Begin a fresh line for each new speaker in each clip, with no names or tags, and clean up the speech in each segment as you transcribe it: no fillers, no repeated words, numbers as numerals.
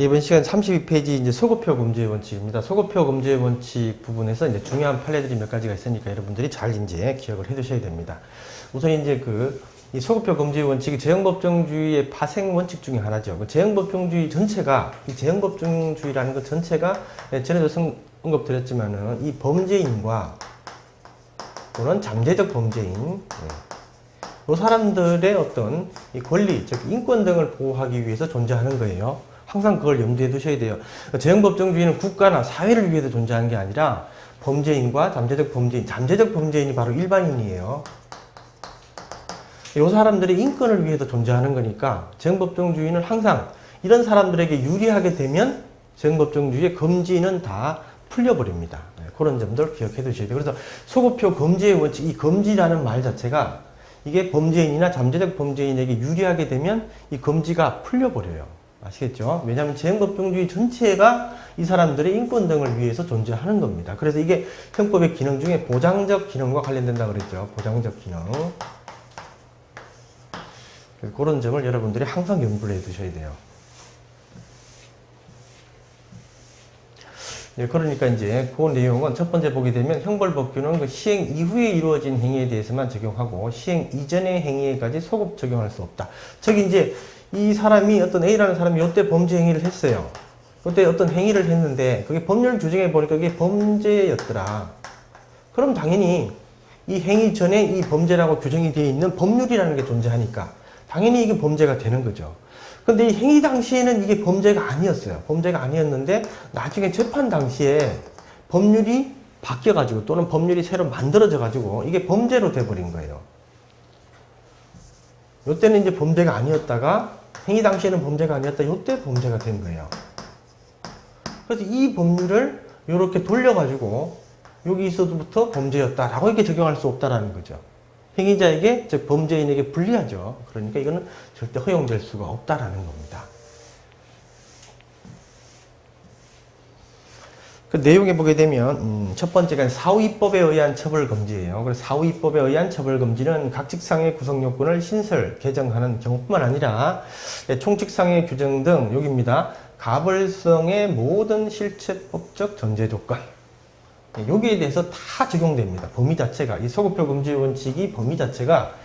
이번 시간 32페이지 이제 소급표 검증의 원칙입니다. 소급표 검증의 원칙 부분에서 이제 중요한 판례들이 몇 가지가 있으니까 여러분들이 잘 이제 기억을 해 두셔야 됩니다. 우선 이제 이 소급표 검증의 원칙이 제형법정주의의 파생 원칙 중에 하나죠. 그 제형법정주의 전체가, 이 제형법정주의라는 것 전체가 전에도 언급드렸지만은 이 범죄인과 또는 잠재적 범죄인, 이 사람들의 어떤 이 권리, 즉 인권 등을 보호하기 위해서 존재하는 거예요. 항상 그걸 염두에 두셔야 돼요. 제형법정주의는 국가나 사회를 위해서 존재하는 게 아니라 범죄인과 잠재적 범죄인, 잠재적 범죄인이 바로 일반인이에요. 이 사람들의 인권을 위해서 존재하는 거니까 제형법정주의는 항상 이런 사람들에게 유리하게 되면 제형법정주의의 금지는 다 풀려버립니다. 그런 점들 기억해 두셔야 돼요. 그래서 소급표 검지의 원칙, 이 검지라는 말 자체가 이게 범죄인이나 잠재적 범죄인에게 유리하게 되면 이 검지가 풀려버려요. 아시겠죠? 왜냐하면 제형법정주의 전체가 이 사람들의 인권 등을 위해서 존재하는 겁니다. 그래서 이게 형법의 기능 중에 보장적 기능과 관련된다고 그랬죠. 보장적 기능. 그런 점을 여러분들이 항상 염두를 해 두셔야 돼요. 그러니까 이제 그 내용은 첫 번째 보게 되면 형벌법규는 그 시행 이후에 이루어진 행위에 대해서만 적용하고 시행 이전의 행위에까지 소급 적용할 수 없다. 저기 이제 이 사람이 어떤 A라는 사람이 이때 범죄 행위를 했어요. 그때 어떤 행위를 했는데 그게 법률 규정에 보니까 그게 범죄였더라. 그럼 당연히 이 행위 전에 이 범죄라고 규정이 되어 있는 법률이라는 게 존재하니까 당연히 이게 범죄가 되는 거죠. 근데 이 행위 당시에는 이게 범죄가 아니었어요. 범죄가 아니었는데 나중에 재판 당시에 법률이 바뀌어가지고 또는 법률이 새로 만들어져가지고 이게 범죄로 돼버린 거예요. 이때는 이제 범죄가 아니었다가 행위 당시에는 범죄가 아니었다. 이때 범죄가 된 거예요. 그래서 이 법률을 이렇게 돌려가지고 여기 있어도부터 범죄였다라고 이렇게 적용할 수 없다라는 거죠. 행위자에게, 즉 범죄인에게 불리하죠. 그러니까 이거는 절대 허용될 수가 없다라는 겁니다. 그 내용에 보게 되면 첫 번째가 사후입법에 의한 처벌금지예요. 그래서 사후입법에 의한 처벌금지는 각직상의 구성요건을 신설, 개정하는 경우뿐만 아니라 총칙상의 규정 등 여기입니다. 가벌성의 모든 실체법적 전제조건 여기에 대해서 다 적용됩니다. 범위 자체가, 이 소급표 금지 원칙이 범위 자체가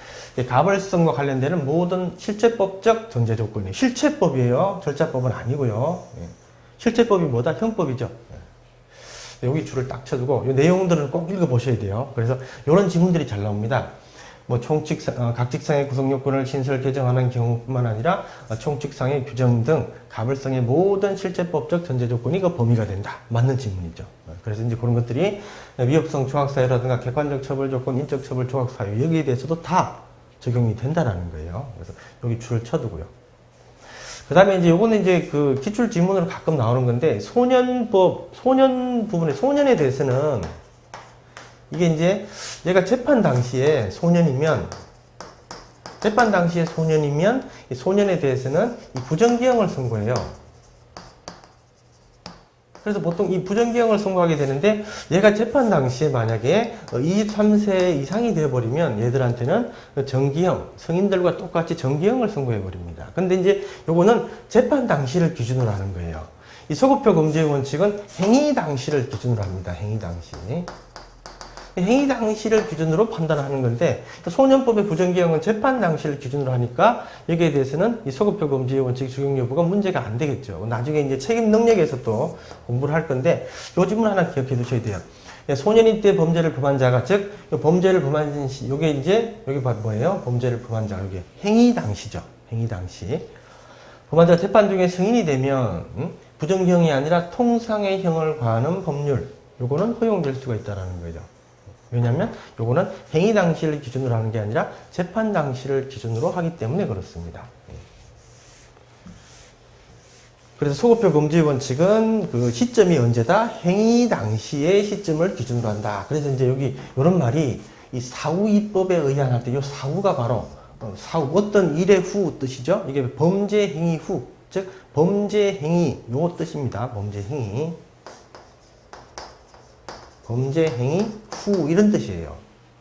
가벌성과 관련되는 모든 실체법적 전제조건이에요. 실체법이에요. 절차법은 아니고요. 실체법이 뭐다? 형법이죠. 여기 줄을 딱 쳐두고 이 내용들을 꼭 읽어보셔야 돼요. 그래서 이런 지문들이 잘 나옵니다. 뭐 각직상의 구성요건을 신설 개정하는 경우뿐만 아니라 총칙상의 규정 등 가벌성의 모든 실체법적 전제조건이 그 범위가 된다. 맞는 지문이죠. 그래서 이제 그런 것들이 위협성 조각사유라든가 객관적 처벌 조건, 인적 처벌 조각사유 여기에 대해서도 다 적용이 된다라는 거예요. 그래서 여기 줄을 쳐두고요. 그 다음에 이제 요거는 이제 그 기출 지문으로 가끔 나오는 건데, 소년법, 소년 부분에, 소년에 대해서는, 이게 이제 얘가 재판 당시에 소년이면, 이 소년에 대해서는 이 부정기형을 선고해요. 그래서 보통 이 부정기형을 선고하게 되는데, 얘가 재판 당시에 만약에 23세 이상이 되어버리면 얘들한테는 정기형, 성인들과 똑같이 정기형을 선고해버립니다. 근데 이제 요거는 재판 당시를 기준으로 하는 거예요. 이 소급표 금지의 원칙은 행위 당시를 기준으로 합니다. 행위 당시. 행위 당시를 기준으로 판단하는 건데, 소년법의 부정기형은 재판 당시를 기준으로 하니까 여기에 대해서는 이 소급표 금지의 원칙 적용 여부가 문제가 안 되겠죠. 나중에 이제 책임 능력에서 또 공부를 할 건데, 요 지문 하나 기억해 두셔야 돼요. 소년이 때 범죄를 범한 자가, 즉, 범죄를 범한 시, 요게 이제, 여기 뭐예요? 범죄를 범한 자, 요게 행위 당시죠. 행위 당시. 범한 자가 재판 중에 성인이 되면, 부정기형이 아니라 통상의 형을 과하는 법률, 요거는 허용될 수가 있다는 거죠. 왜냐하면 요거는 행위 당시를 기준으로 하는 게 아니라 재판 당시를 기준으로 하기 때문에 그렇습니다. 그래서 소급표 금지 원칙은 그 시점이 언제다? 행위 당시의 시점을 기준으로 한다. 그래서 이제 여기 이런 말이 이 사후입법에 의한 할 때 이 사후가 바로 사후, 어떤 일의 후 뜻이죠. 이게 범죄 행위 후, 즉 범죄 행위 요 뜻입니다. 범죄 행위. 범죄 행위 후 이런 뜻이에요.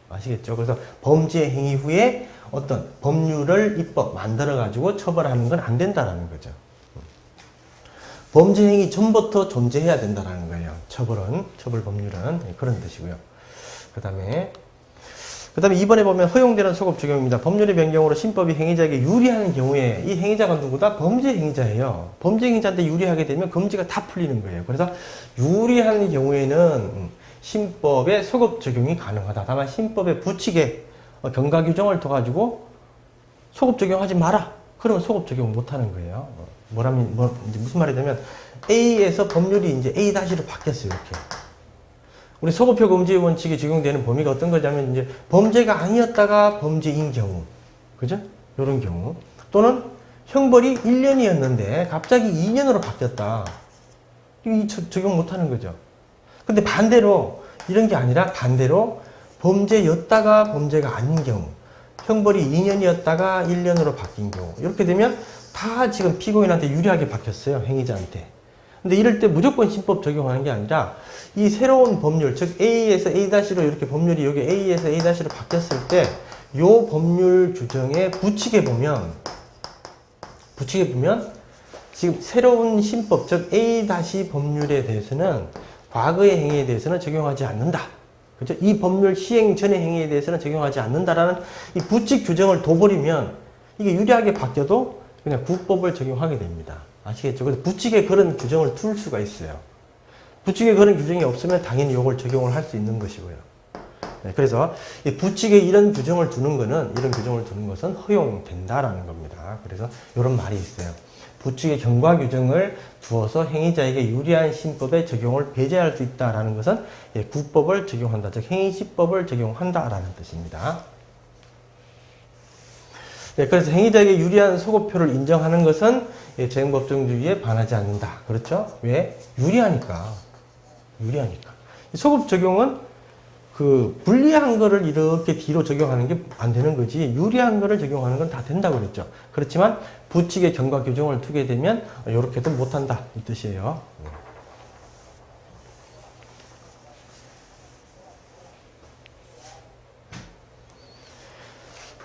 아시겠죠? 그래서 범죄 행위 후에 어떤 법률을 입법 만들어 가지고 처벌하는 건 안 된다라는 거죠. 범죄 행위 전부터 존재해야 된다라는 거예요. 처벌 법률은 그런 뜻이고요. 그다음에 이번에 보면 허용되는 소급 적용입니다. 법률의 변경으로 신법이 행위자에게 유리한 경우에 이 행위자가 누구다? 범죄 행위자예요. 범죄 행위자한테 유리하게 되면 금지가 다 풀리는 거예요. 그래서 유리한 경우에는 신법의 소급 적용이 가능하다. 다만 신법의 부칙에 경과 규정을 둬가지고 소급 적용하지 마라. 그러면 소급 적용 못하는 거예요. 이제 무슨 말이냐면 A에서 법률이 이제 A-로 바뀌었어요. 이렇게. 우리 소급표 금지의 원칙이 적용되는 범위가 어떤 거냐면 이제 범죄가 아니었다가 범죄인 경우, 그죠? 이런 경우 또는 형벌이 1년이었는데 갑자기 2년으로 바뀌었다. 이거 적용 못하는 거죠. 근데 반대로 이런 게 아니라 반대로 범죄였다가 범죄가 아닌 경우, 형벌이 2년이었다가 1년으로 바뀐 경우 이렇게 되면 다 지금 피고인한테 유리하게 바뀌었어요. 행위자한테. 근데 이럴 때 무조건 신법 적용하는 게 아니라 이 새로운 법률, 즉 A에서 A-로 이렇게 법률이 여기 A에서 A-로 바뀌었을 때 이 법률 규정의 부칙에 보면 지금 새로운 신법, 즉 A- 법률에 대해서는 과거의 행위에 대해서는 적용하지 않는다. 그죠? 이 법률 시행 전의 행위에 대해서는 적용하지 않는다라는 이 부칙 규정을 둬버리면 이게 유리하게 바뀌어도 그냥 국법을 적용하게 됩니다. 아시겠죠? 그래서 부칙에 그런 규정을 둘 수가 있어요. 부칙에 그런 규정이 없으면 당연히 이걸 적용을 할 수 있는 것이고요. 네, 그래서 이 부칙에 이런 규정을 두는 것은 허용된다라는 겁니다. 그래서 이런 말이 있어요. 부칙의 경과 규정을 두어서 행위자에게 유리한 신법의 적용을 배제할 수 있다라는 것은 국법을 적용한다, 즉 행위시법을 적용한다라는 뜻입니다. 네, 그래서 행위자에게 유리한 소급표를 인정하는 것은 재형법정주의에 반하지 않는다. 그렇죠? 왜? 유리하니까. 소급 적용은 그 불리한 거를 이렇게 뒤로 적용하는 게 안 되는 거지 유리한 거를 적용하는 건 다 된다고 그랬죠. 그렇지만 부칙의 경과 규정을 두게 되면 이렇게도 못한다 이 뜻이에요.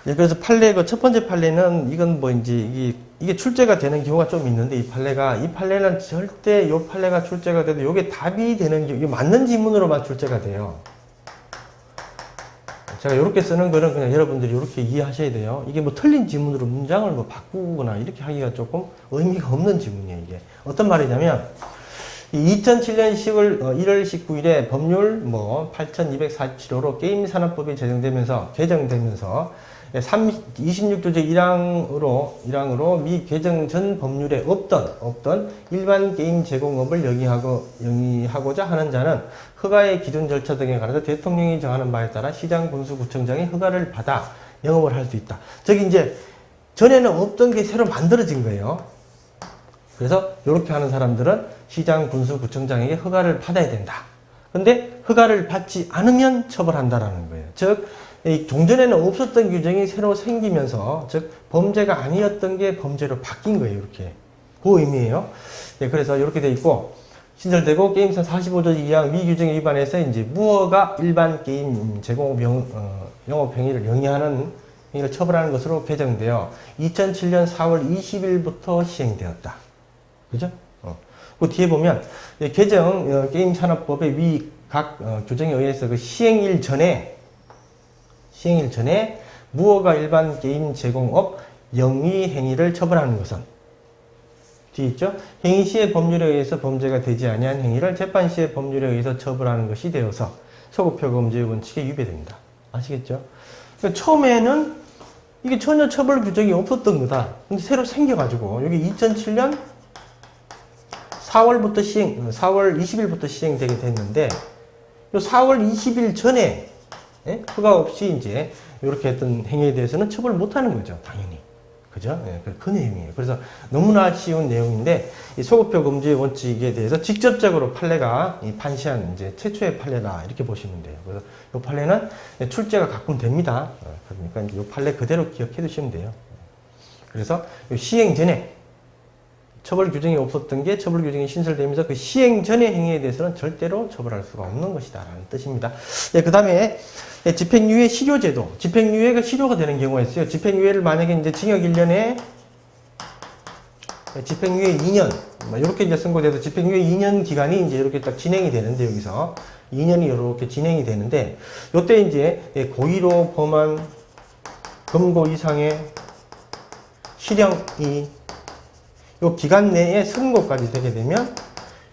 네, 그래서 판례, 첫 번째 판례는, 이건 뭐, 이제, 이게 출제가 되는 경우가 좀 있는데, 이 판례는 절대, 이 판례가 출제가 돼도, 이게 답이 되는 경우, 이게 맞는 지문으로만 출제가 돼요. 제가 이렇게 쓰는 거는 그냥 여러분들이 이렇게 이해하셔야 돼요. 이게 뭐 틀린 지문으로 문장을 뭐 바꾸거나 이렇게 하기가 조금 의미가 없는 지문이에요, 이게. 어떤 말이냐면, 2007년 1월 19일에 법률 8247호로 게임산업법이 개정되면서 26조제 1항으로 미 개정 전 법률에 없던 일반 게임 제공업을 영위하고자 하는 자는 허가의 기준 절차 등에 관해서 대통령이 정하는 바에 따라 시장 군수구청장의 허가를 받아 영업을 할 수 있다. 저기 이제 전에는 없던 게 새로 만들어진 거예요. 그래서 이렇게 하는 사람들은 시장 군수구청장에게 허가를 받아야 된다. 근데 허가를 받지 않으면 처벌한다라는 거예요. 즉 종전에는 없었던 규정이 새로 생기면서 즉 범죄가 아니었던 게 범죄로 바뀐 거예요. 이렇게 그 의미예요. 네, 그래서 이렇게 돼 있고 신설되고 게임사 45조 2항 위 규정에 위반해서 이제 무허가 일반 게임 제공업 영업 행위를 영위하는 행위를 처벌하는 것으로 개정되어 2007년 4월 20일부터 시행되었다. 그죠? 그 뒤에 보면 개정 게임산업법의 위 각 규정에 의해서 그 시행일 전에 무허가 일반 게임 제공업 영위 행위를 처벌하는 것은 뒤에 있죠? 행위 시의 법률에 의해서 범죄가 되지 아니한 행위를 재판 시의 법률에 의해서 처벌하는 것이 되어서 소급표 금지의 원칙에 위배됩니다. 아시겠죠? 그러니까 처음에는 이게 전혀 처벌 규정이 없었던 거다. 근데 새로 생겨가지고 여기 2007년 4월 20일부터 시행되게 됐는데 요 4월 20일 전에 허가 없이 이제 이렇게 했던 행위에 대해서는 처벌 못하는 거죠, 당연히. 그죠? 그 내용이에요. 그래서 너무나 쉬운 내용인데 이 소급표 금지의 원칙에 대해서 직접적으로 판례가 판시한 이제 최초의 판례다 이렇게 보시면 돼요. 그래서 이 판례는 출제가 가끔 됩니다. 그러니까 이 판례 그대로 기억해 두시면 돼요. 그래서 시행 전에 처벌 규정이 없었던 게 처벌 규정이 신설되면서 그 시행 전의 행위에 대해서는 절대로 처벌할 수가 없는 것이다 라는 뜻입니다. 네, 그 다음에 집행유예 실효제도. 집행유예가 실효가 되는 경우가 있어요. 집행유예를 만약에 이제 징역 1년에 집행유예 2년 이렇게 이제 선고돼서 집행유예 2년 기간이 이제 이렇게 딱 진행이 되는데 여기서 2년이 이렇게 진행이 되는데 요때 이제 고의로 범한 금고 이상의 실형이 요 기간 내에 선고까지 되게 되면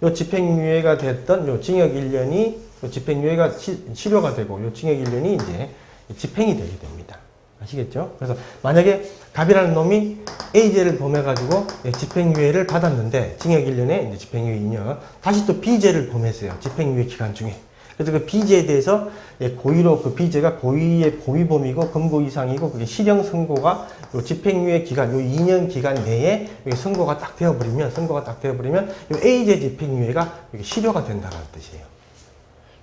요 집행유예가 됐던 요 징역 1년이 요 집행유예가 실효가 되고 요 징역 1년이 이제 집행이 되게 됩니다. 아시겠죠? 그래서 만약에 갑이라는 놈이 A죄를 범해가지고 집행유예를 받았는데 징역 1년에 이제 집행유예 2년 다시 또 B죄를 범했어요. 집행유예 기간 중에. 그래서 그 B죄에 대해서 고의로 그 B죄가 고의의 고의범이고 금고 이상이고 그게 실형 선고가 요 집행유예 기간 요 2년 기간 내에 선고가 딱 되어버리면 요 A죄 집행유예가 실효가 된다는 뜻이에요.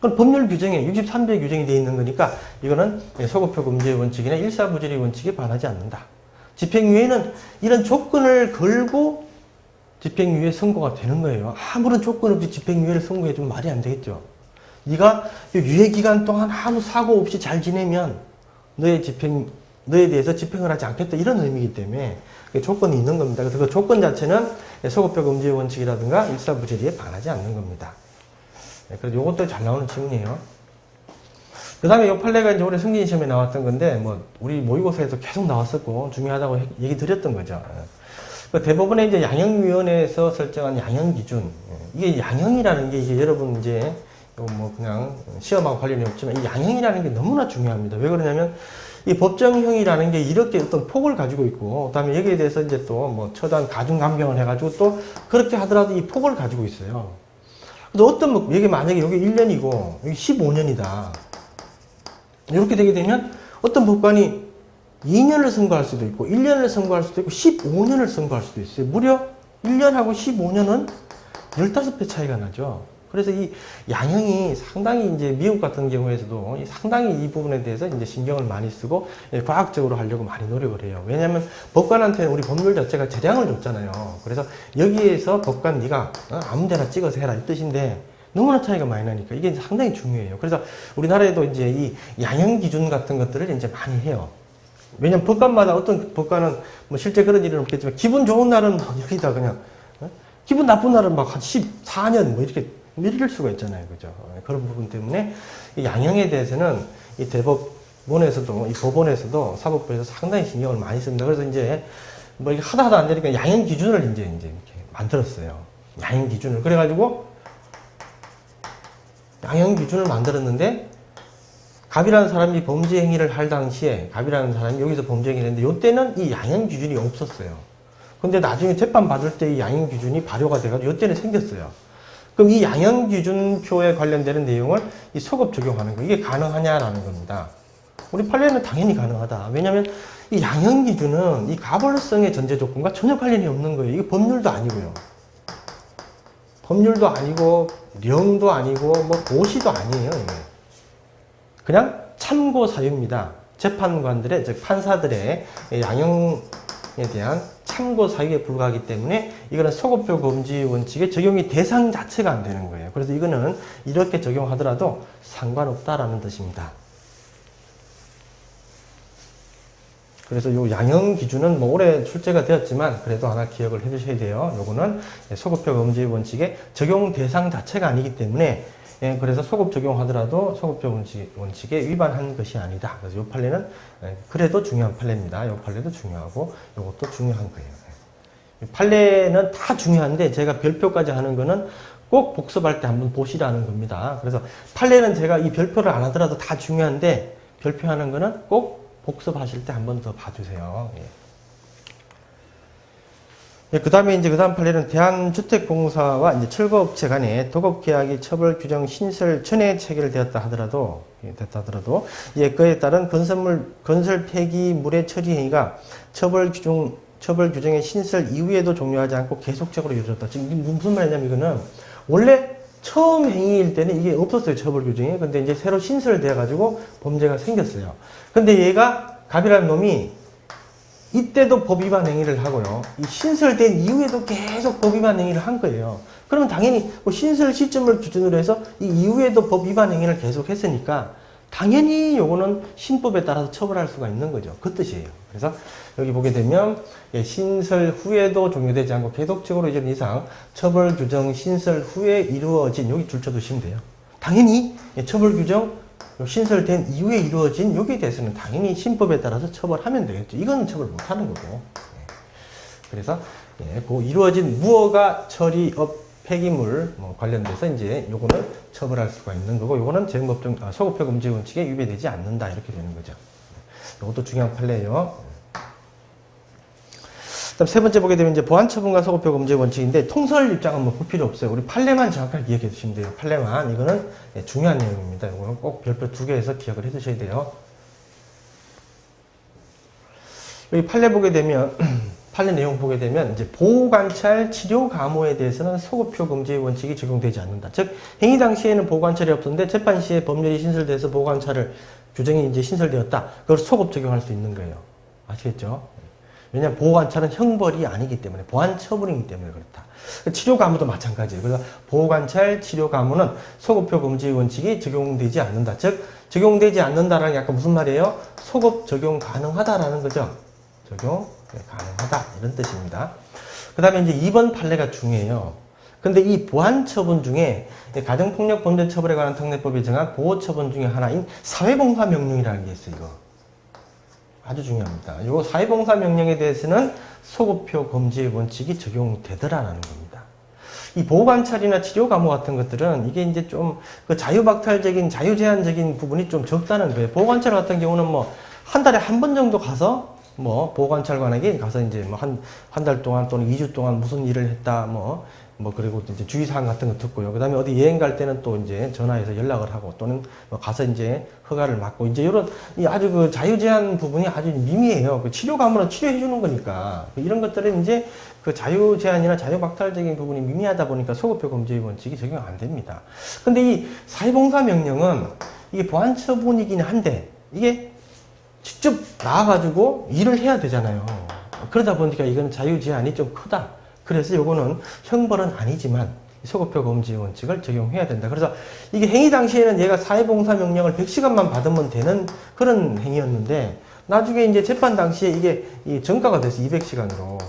그건 법률 규정에 63조 규정이 되어 있는 거니까 이거는 소급표 금지의 원칙이나 일사부조리 원칙에 반하지 않는다. 집행유예는 이런 조건을 걸고 집행유예 선고가 되는 거예요. 아무런 조건 없이 집행유예를 선고해주면 말이 안 되겠죠. 네가 유예기간 동안 아무 사고 없이 잘 지내면 너에 대해서 집행을 하지 않겠다 이런 의미이기 때문에 조건이 있는 겁니다. 그래서 그 조건 자체는 소급표 금지의 원칙이라든가 일사부조리에 반하지 않는 겁니다. 그래서 이것도 잘 나오는 질문이에요. 그 다음에 이 판례가 이제 올해 승진시험에 나왔던 건데, 우리 모의고사에서 계속 나왔었고, 중요하다고 얘기 드렸던 거죠. 대법원의 이제 양형위원회에서 설정한 양형기준. 이게 양형이라는 게 이게 여러분 이제, 그냥 시험하고 관련이 없지만, 이 양형이라는 게 너무나 중요합니다. 왜 그러냐면, 이 법정형이라는 게 이렇게 어떤 폭을 가지고 있고, 그 다음에 여기에 대해서 이제 또 처단 가중감경을 해가지고 또 그렇게 하더라도 이 폭을 가지고 있어요. 어떤, 여기 만약에 여기 1년이고, 여기 15년이다. 이렇게 되게 되면 어떤 법관이 2년을 선고할 수도 있고, 1년을 선고할 수도 있고, 15년을 선고할 수도 있어요. 무려 1년하고 15년은 15배 차이가 나죠. 그래서 이 양형이 상당히 이제 미국 같은 경우에서도 상당히 이 부분에 대해서 이제 신경을 많이 쓰고 과학적으로 하려고 많이 노력을 해요. 왜냐하면 법관한테는 우리 법률 자체가 재량을 줬잖아요. 그래서 여기에서 법관 네가 아무 데나 찍어서 해라 이 뜻인데 너무나 차이가 많이 나니까 이게 상당히 중요해요. 그래서 우리나라에도 이제 이 양형 기준 같은 것들을 이제 많이 해요. 왜냐면 법관마다 어떤 법관은 실제 그런 일은 없겠지만 기분 좋은 날은 여기다 그냥 기분 나쁜 날은 막 한 14년 이렇게 밀릴 수가 있잖아요. 그죠? 그런 부분 때문에 이 양형에 대해서는 이 대법원에서도, 이 법원에서도, 사법부에서 상당히 신경을 많이 씁니다. 그래서 이제 이게 하다 안 되니까 양형 기준을 이제 이렇게 만들었어요. 양형 기준을. 그래가지고 양형 기준을 만들었는데 갑이라는 사람이 범죄 행위를 할 당시에 갑이라는 사람이 여기서 범죄 행위를 했는데 이때는 이 양형 기준이 없었어요. 근데 나중에 재판 받을 때 이 양형 기준이 발효가 돼가지고 이때는 생겼어요. 그럼 이 양형기준표에 관련되는 내용을 이 소급 적용하는 거, 이게 가능하냐라는 겁니다. 우리 판례는 당연히 가능하다. 왜냐하면 이 양형기준은 이 가벌성의 전제 조건과 전혀 관련이 없는 거예요. 이게 법률도 아니고요. 법률도 아니고, 령도 아니고, 고시도 아니에요. 이게. 그냥 참고 사유입니다. 재판관들의, 즉 판사들의 양형에 대한 참고 사유에 불과하기 때문에 이거는 소급표 금지 원칙의 적용이 대상 자체가 안 되는 거예요. 그래서 이거는 이렇게 적용하더라도 상관없다라는 뜻입니다. 그래서 이 양형 기준은 올해 출제가 되었지만 그래도 하나 기억을 해주셔야 돼요. 요거는 소급표 금지 원칙의 적용 대상 자체가 아니기 때문에 그래서 소급 적용하더라도 소급표 원칙에 위반한 것이 아니다. 그래서 이 판례는 그래도 중요한 판례입니다. 이 판례도 중요하고 이것도 중요한 거예요. 판례는 다 중요한데 제가 별표까지 하는 거는 꼭 복습할 때 한번 보시라는 겁니다. 그래서 판례는 제가 이 별표를 안 하더라도 다 중요한데 별표하는 거는 꼭 복습하실 때 한번 더 봐주세요. 그 다음에 그 다음 판례는 대한주택공사와 이제 철거업체 간에 도급계약이 처벌 규정 신설 전에 체결되었다 하더라도, 그에 따른 건설 폐기물의 처리 행위가 처벌 규정의 신설 이후에도 종료하지 않고 계속적으로 이루어졌다. 지금 이게 무슨 말이냐면 이거는 원래 처음 행위일 때는 이게 없었어요. 처벌 규정이. 근데 이제 새로 신설되어가지고 범죄가 생겼어요. 근데 얘가 갑이라는 놈이 이때도 법 위반 행위를 하고요. 이 신설된 이후에도 계속 법 위반 행위를 한 거예요. 그러면 당연히 신설 시점을 기준으로 해서 이 이후에도 법 위반 행위를 계속 했으니까 당연히 요거는 신법에 따라서 처벌할 수가 있는 거죠. 그 뜻이에요. 그래서 여기 보게 되면 신설 후에도 종료되지 않고 계속적으로 이전 이상 처벌 규정 신설 후에 이루어진 여기 줄쳐 두시면 돼요. 당연히 처벌 규정 신설된 이후에 이루어진 여기에 대해서는 당연히 신법에 따라서 처벌하면 되겠죠. 이거는 처벌 못하는 거고. 그래서 그 이루어진 무허가 처리업 폐기물 관련돼서 이제 요거는 처벌할 수가 있는 거고, 요거는 재무법정 소급표 금지 원칙에 위배되지 않는다 이렇게 되는 거죠. 요것도 중요한 판례예요. 그다음 세 번째 보게 되면 이제 보안 처분과 소급표 금지 원칙인데 통설 입장은 뭐 볼 필요 없어요. 우리 판례만 정확하게 기억해 두시면 돼요. 판례만 이거는 중요한 내용입니다. 요거는 꼭 별표 2개에서 기억을 해 두셔야 돼요. 여기 판례 보게 되면 판례 내용 보게 되면 이제 보호관찰 치료 감호에 대해서는 소급표 금지 원칙이 적용되지 않는다. 즉 행위 당시에는 보호관찰이 없었는데 재판 시에 법률이 신설돼서 보호관찰을 규정이 이제 신설되었다. 그걸 소급 적용할 수 있는 거예요. 아시겠죠? 왜냐하면 보호관찰은 형벌이 아니기 때문에 보안 처분이기 때문에 그렇다. 치료 감호도 마찬가지예요. 그래서 보호관찰 치료 감호는 소급표 금지 원칙이 적용되지 않는다. 즉 적용되지 않는다라는 게 아까 무슨 말이에요? 소급 적용 가능하다라는 거죠. 적용 가능하다 이런 뜻입니다. 그 다음에 이제 2번 판례가 중요해요. 근데 이 보안 처분 중에 가정폭력 범죄 처벌에 관한 특례법이 정한 보호 처분 중에 하나인 사회봉사 명령이라는 게 있어요. 이거 아주 중요합니다. 이 사회봉사 명령에 대해서는 소급표 금지 원칙이 적용되더라라는 겁니다. 이 보호관찰이나 치료 감호 같은 것들은 이게 이제 좀 그 자유박탈적인 자유제한적인 부분이 좀 적다는 거예요. 보호관찰 같은 경우는 뭐 한 달에 한 번 정도 가서 뭐 보호관찰관에게 가서 이제 뭐 한 달 동안 또는 2주 동안 무슨 일을 했다 뭐 그리고 이제 주의사항 같은 거 듣고요. 그 다음에 어디 여행 갈 때는 또 이제 전화해서 연락을 하고 또는 뭐 가서 이제 허가를 받고 이제 이런 이 아주 그 자유제한 부분이 아주 미미해요. 그 치료 감호는 치료해 주는 거니까 이런 것들은 이제 그 자유제한이나 자유박탈적인 부분이 미미하다 보니까 소급표 금지 원칙이 적용 안 됩니다. 근데 이 사회봉사 명령은 이게 보안 처분이긴 한데 이게 직접 나와가지고 일을 해야 되잖아요. 그러다 보니까 이건 자유제한이 좀 크다. 그래서 이거는 형벌은 아니지만 소급표 금지 원칙을 적용해야 된다. 그래서 이게 행위 당시에는 얘가 사회봉사 명령을 100시간만 받으면 되는 그런 행위였는데 나중에 이제 재판 당시에 이게 전가가 돼서 200시간으로.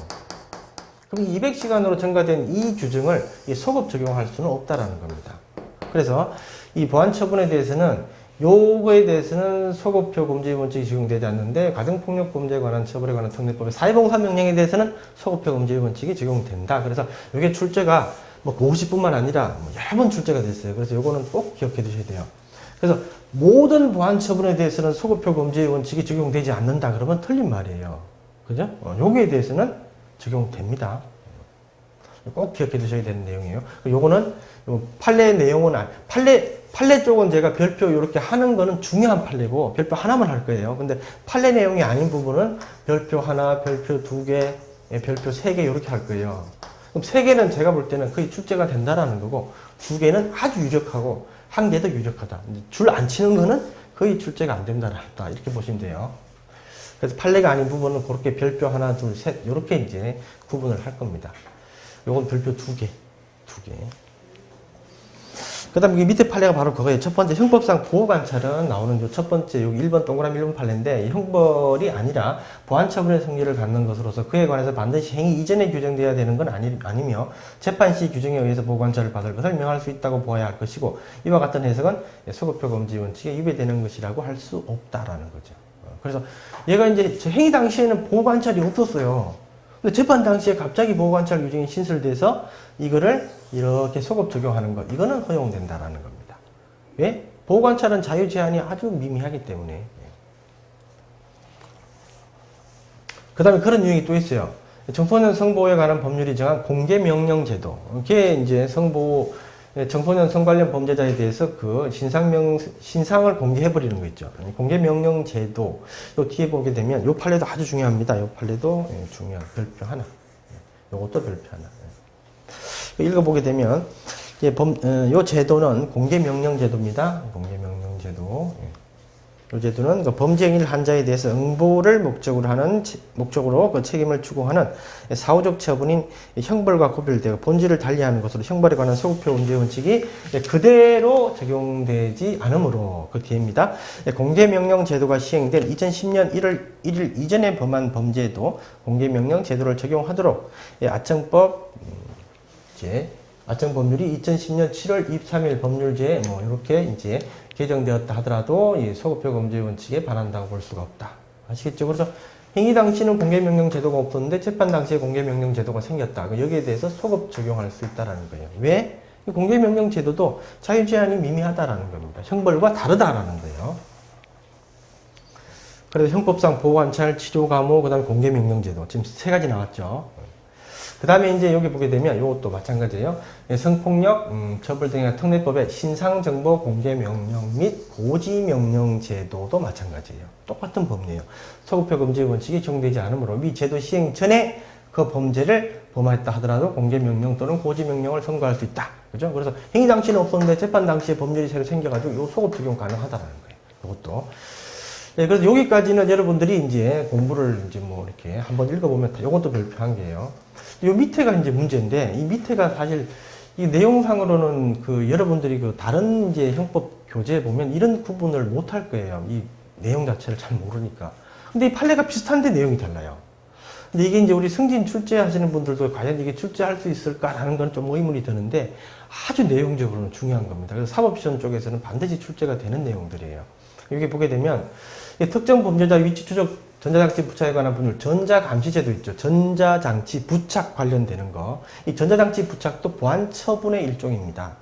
그럼 200시간으로 전가된 이 규정을 소급 적용할 수는 없다라는 겁니다. 그래서 이 보안 처분에 대해서는 요거에 대해서는 소급표 금지 원칙이 적용되지 않는데 가정폭력 범죄에 관한 처벌에 관한 특례법의 사회봉사 명령에 대해서는 소급표 금지 원칙이 적용된다. 그래서 이게 출제가 뭐 50뿐만 아니라 뭐 여러 번 출제가 됐어요. 그래서 요거는 꼭 기억해 두셔야 돼요. 그래서 모든 보안 처분에 대해서는 소급표 금지 원칙이 적용되지 않는다. 그러면 틀린 말이에요. 그죠? 요거에 대해서는 적용됩니다. 꼭 기억해 두셔야 되는 내용이에요. 요거는 판례 내용은 판례 쪽은 제가 별표 이렇게 하는 거는 중요한 판례고 별표 하나만 할 거예요. 근데 판례 내용이 아닌 부분은 별표 하나, 별표 2개, 별표 3개 이렇게 할 거예요. 그럼 3개는 제가 볼 때는 거의 출제가 된다라는 거고 2개는 아주 유력하고 1개도 유력하다. 줄 안 치는 거는 거의 출제가 안 된다라다. 이렇게 보시면 돼요. 그래서 판례가 아닌 부분은 그렇게 별표 하나, 둘, 셋 이렇게 이제 구분을 할 겁니다. 요건 별표 2개. 그 다음에 밑에 판례가 바로 그거예요. 첫 번째, 형법상 보호관찰은 나오는 요 첫 번째, 여기 1번 동그라미 1번 판례인데, 형벌이 아니라 보안처분의 성질을 갖는 것으로서 그에 관해서 반드시 행위 이전에 규정되어야 되는 건 아니며, 재판 시 규정에 의해서 보호관찰을 받을 것을 명할 수 있다고 보아야 할 것이고, 이와 같은 해석은 소급표 금지 원칙에 위배되는 것이라고 할 수 없다라는 거죠. 그래서 얘가 이제 행위 당시에는 보호관찰이 없었어요. 근데 재판 당시에 갑자기 보호관찰 규정이 신설돼서 이거를 이렇게 소급 적용하는 것, 이거는 허용된다라는 겁니다. 왜? 보호관찰은 자유제한이 아주 미미하기 때문에. 그 다음에 그런 유형이 또 있어요. 청소년 성보호에 관한 법률이 정한 공개명령제도. 이게 이제 청소년 성 관련 범죄자에 대해서 그 신상을 공개해버리는 거 있죠. 공개명령제도. 요 뒤에 보게 되면 요 판례도 아주 중요합니다. 요 판례도 중요한 별표 하나. 요것도 별표 하나. 읽어보게 되면 요 제도는 공개명령제도입니다. 공개명령제도. 이 제도는 그 범죄 행위를 한 자에 대해서 응보를 목적으로 그 책임을 추구하는 사후적 처분인 형벌과 구별되어 본질을 달리하는 것으로 형벌에 관한 소급표 문제 원칙이 그대로 적용되지 않으므로 그 뒤입니다. 공개명령 제도가 시행된 2010년 1월 1일 이전에 범한 범죄에도 공개명령 제도를 적용하도록 아청법 아청법률이 2010년 7월 23일 법률제에 뭐 이렇게 이제 개정되었다 하더라도 이 소급표 검증 원칙에 반한다고 볼 수가 없다. 아시겠죠? 그래서 행위 당시는 공개명령 제도가 없었는데 재판 당시에 공개명령 제도가 생겼다. 여기에 대해서 소급 적용할 수 있다라는 거예요. 왜? 공개명령 제도도 자유제한이 미미하다라는 겁니다. 형벌과 다르다라는 거예요. 그래서 형법상 보호관찰, 치료, 감호, 그 다음에 공개명령 제도. 지금 세 가지 나왔죠. 그 다음에 이제 여기 보게 되면 이것도 마찬가지예요. 성폭력, 처벌 등의 특례법의 신상정보 공개명령 및 고지명령 제도도 마찬가지예요. 똑같은 법리예요. 소급표 금지 원칙이 적용되지 않으므로 위 제도 시행 전에 그 범죄를 범했다 하더라도 공개명령 또는 고지명령을 선고할 수 있다. 그죠? 그래서 행위 당시는 없었는데 재판 당시에 법률이 새로 생겨가지고 이 소급 적용 가능하다라는 거예요. 이것도. 네, 그래서 여기까지는 여러분들이 이제 공부를 이제 뭐 이렇게 한번 읽어보면 이것도 별표한 게요. 이 밑에가 이제 문제인데, 이 밑에가 사실 이 내용상으로는 그 여러분들이 그 다른 이제 형법 교재에 보면 이런 구분을 못 할 거예요. 이 내용 자체를 잘 모르니까. 근데 이 판례가 비슷한데 내용이 달라요. 근데 이게 이제 우리 승진 출제하시는 분들도 과연 이게 출제할 수 있을까라는 건 좀 의문이 드는데 아주 내용적으로는 중요한 겁니다. 그래서 사법시험 쪽에서는 반드시 출제가 되는 내용들이에요. 여기 보게 되면 특정 범죄자 위치 추적 전자장치 부착에 관한 법률, 전자감시제도 있죠. 전자장치 부착 관련되는 거. 이 전자장치 부착도 보안 처분의 일종입니다.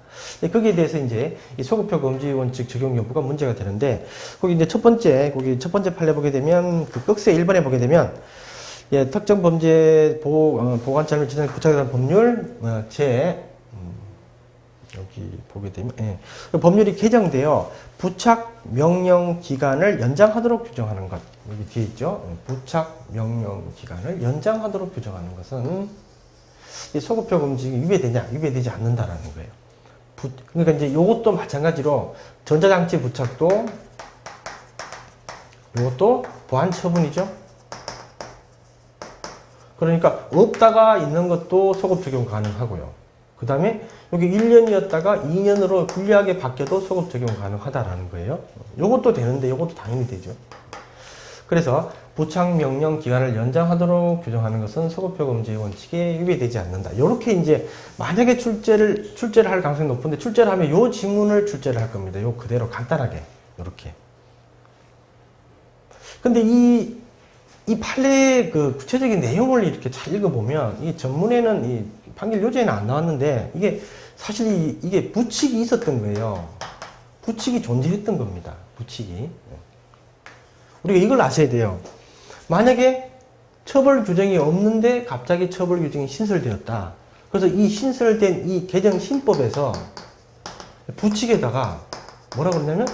거기에 대해서 이제 이 소급표 금지 원칙 적용 여부가 문제가 되는데, 거기 이제 첫 번째 판례 보게 되면, 그 꺽쇠 1번에 보게 되면, 예, 특정 범죄 보관찰 및 전자장치 부착에 관한 법률, 여기 보게 되면, 예. 법률이 개정되어 부착 명령 기간을 연장하도록 규정하는 것. 여기 뒤에 있죠. 부착 명령 기간을 연장하도록 규정하는 것은 이 소급표 금지가 위배되지 않는다라는 거예요. 그러니까 이제 이것도 마찬가지로 전자장치 부착도 이것도 보안 처분이죠. 그러니까 없다가 있는 것도 소급 적용 가능하고요. 그 다음에 여기 1년이었다가 2년으로 불리하게 바뀌어도 소급 적용 가능하다라는 거예요. 요것도 되는데 요것도 당연히 되죠. 그래서 부착 명령 기간을 연장하도록 규정하는 것은 소급표 금지 원칙에 위배되지 않는다. 이렇게 이제 만약에 출제를 할 가능성이 높은데 출제를 하면 요 지문을 출제를 할 겁니다. 요 그대로 간단하게 이렇게. 근데 이 판례의 그 구체적인 내용을 이렇게 잘 읽어보면 이 전문에는 이 판결 요제에는 안 나왔는데 이게 사실 이게 부칙이 있었던 거예요. 부칙이 존재했던 겁니다. 부칙이. 우리가 이걸 아셔야 돼요. 만약에 처벌 규정이 없는데 갑자기 처벌 규정이 신설되었다. 그래서 이 신설된 이 개정 신법에서 부칙에다가 뭐라 그러냐면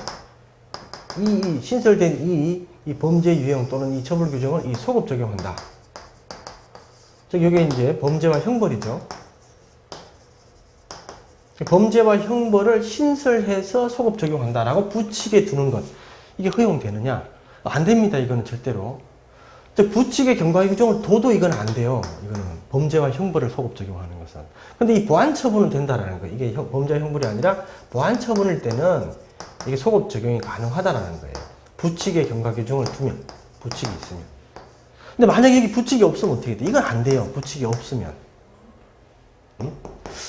이 신설된 이 범죄 유형 또는 이 처벌 규정을 이 소급 적용한다. 즉 여기 이제 범죄와 형벌이죠. 범죄와 형벌을 신설해서 소급 적용한다라고 부칙에 두는 것. 이게 허용되느냐? 안 됩니다. 이거는 절대로. 즉 부칙의 경과 규정을 둬도 이건 안 돼요. 이거는 범죄와 형벌을 소급 적용하는 것은. 근데 이 보안 처분은 된다라는 거예요. 이게 범죄와 형벌이 아니라 보안 처분일 때는 이게 소급 적용이 가능하다라는 거예요. 부칙의 경과 규정을 두면, 부칙이 있으면. 근데 만약에 여기 부칙이 없으면 어떻게 돼? 이건 안 돼요. 부칙이 없으면. 응?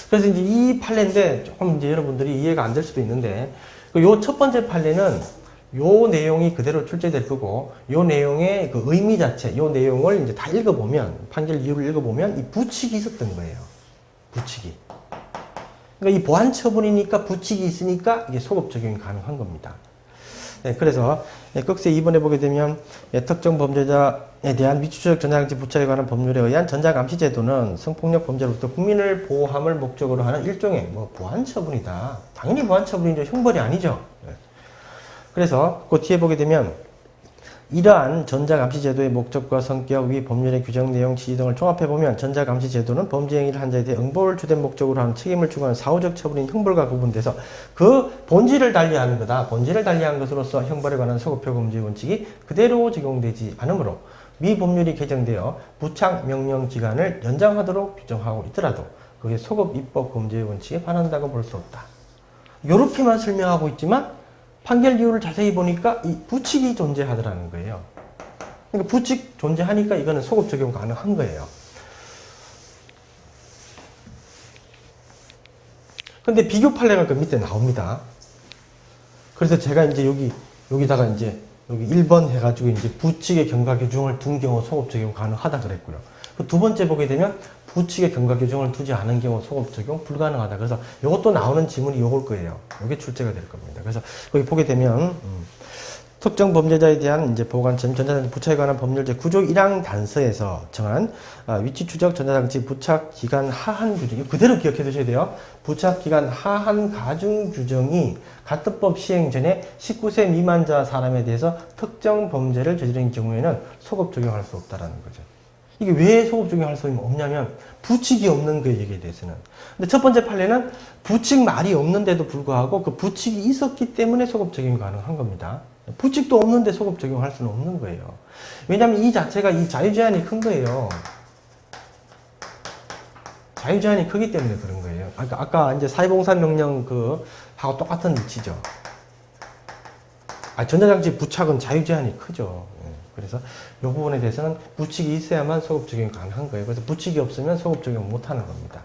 그래서 이제 이 판례인데 조금 이제 여러분들이 이해가 안 될 수도 있는데, 요 첫 번째 판례는 요 내용이 그대로 출제될 거고, 요 내용의 그 의미 자체, 요 내용을 이제 다 읽어보면, 판결 이유를 읽어보면 이 부칙이 있었던 거예요. 부칙이. 그러니까 이 보안 처분이니까 부칙이 있으니까 이게 소급 적용이 가능한 겁니다. 네, 그래서 꺽쇠 2번에 보게 되면 특정 범죄자에 대한 미추적 전자장치 부착에 관한 법률에 의한 전자감시제도는 성폭력 범죄로부터 국민을 보호함을 목적으로 하는 일종의 보안 처분이다. 당연히 보안 처분이죠. 형벌이 아니죠. 네. 그래서 그 뒤에 보게 되면 이러한 전자감시제도의 목적과 성격, 위 법률의 규정 내용, 취지 등을 종합해보면 전자감시제도는 범죄 행위를 한 자에 대해 응보를 주된 목적으로 하는 책임을 추구하는 사후적 처분인 형벌과 구분돼서 그 본질을 달리하는 거다. 본질을 달리한 것으로서 형벌에 관한 소급표 금지 원칙이 그대로 적용되지 않으므로 위 법률이 개정되어 부착 명령 기간을 연장하도록 규정하고 있더라도 그게 소급 입법 금지 원칙에 반한다고 볼 수 없다. 이렇게만 설명하고 있지만 판결 이유를 자세히 보니까 이 부칙이 존재하더라는 거예요. 그러니까 부칙 존재하니까 이거는 소급 적용 가능한 거예요. 근데 비교 판례가 그 밑에 나옵니다. 그래서 제가 이제 여기다가 이제 여기 1번 해가지고 이제 부칙의 경과 규정을 둔 경우 소급 적용 가능하다 그랬고요. 그 두 번째 보게 되면 부칙의 경과 규정을 두지 않은 경우 소급 적용 불가능하다. 그래서 이것도 나오는 지문이 요걸 거예요. 이게 출제가 될 겁니다. 그래서 거기 보게 되면 특정 범죄자에 대한 이제 보관점 전자장치 부착에 관한 법률 제9조 1항 단서에서 정한 위치 추적 전자장치 부착 기간 하한 규정 그대로 기억해 두셔야 돼요. 부착 기간 하한 가중 규정이 가특법 시행 전에 19세 미만자 사람에 대해서 특정 범죄를 저지른 경우에는 소급 적용할 수 없다라는 거죠. 이게 왜 소급 적용할 수 없냐면 부칙이 없는 거에 얘기에 대해서는. 근데 첫 번째 판례는 부칙 말이 없는데도 불구하고 그 부칙이 있었기 때문에 소급 적용이 가능한 겁니다. 부칙도 없는데 소급 적용할 수는 없는 거예요. 왜냐하면 이 자체가 이 자유제한이 큰 거예요. 자유제한이 크기 때문에 그런 거예요. 아까 이제 사회봉사명령 하고 똑같은 위치죠. 전자장치 부착은 자유제한이 크죠. 그래서 이 부분에 대해서는 부칙이 있어야만 소급 적용이 가능한 거예요. 그래서 부칙이 없으면 소급 적용 못 하는 겁니다.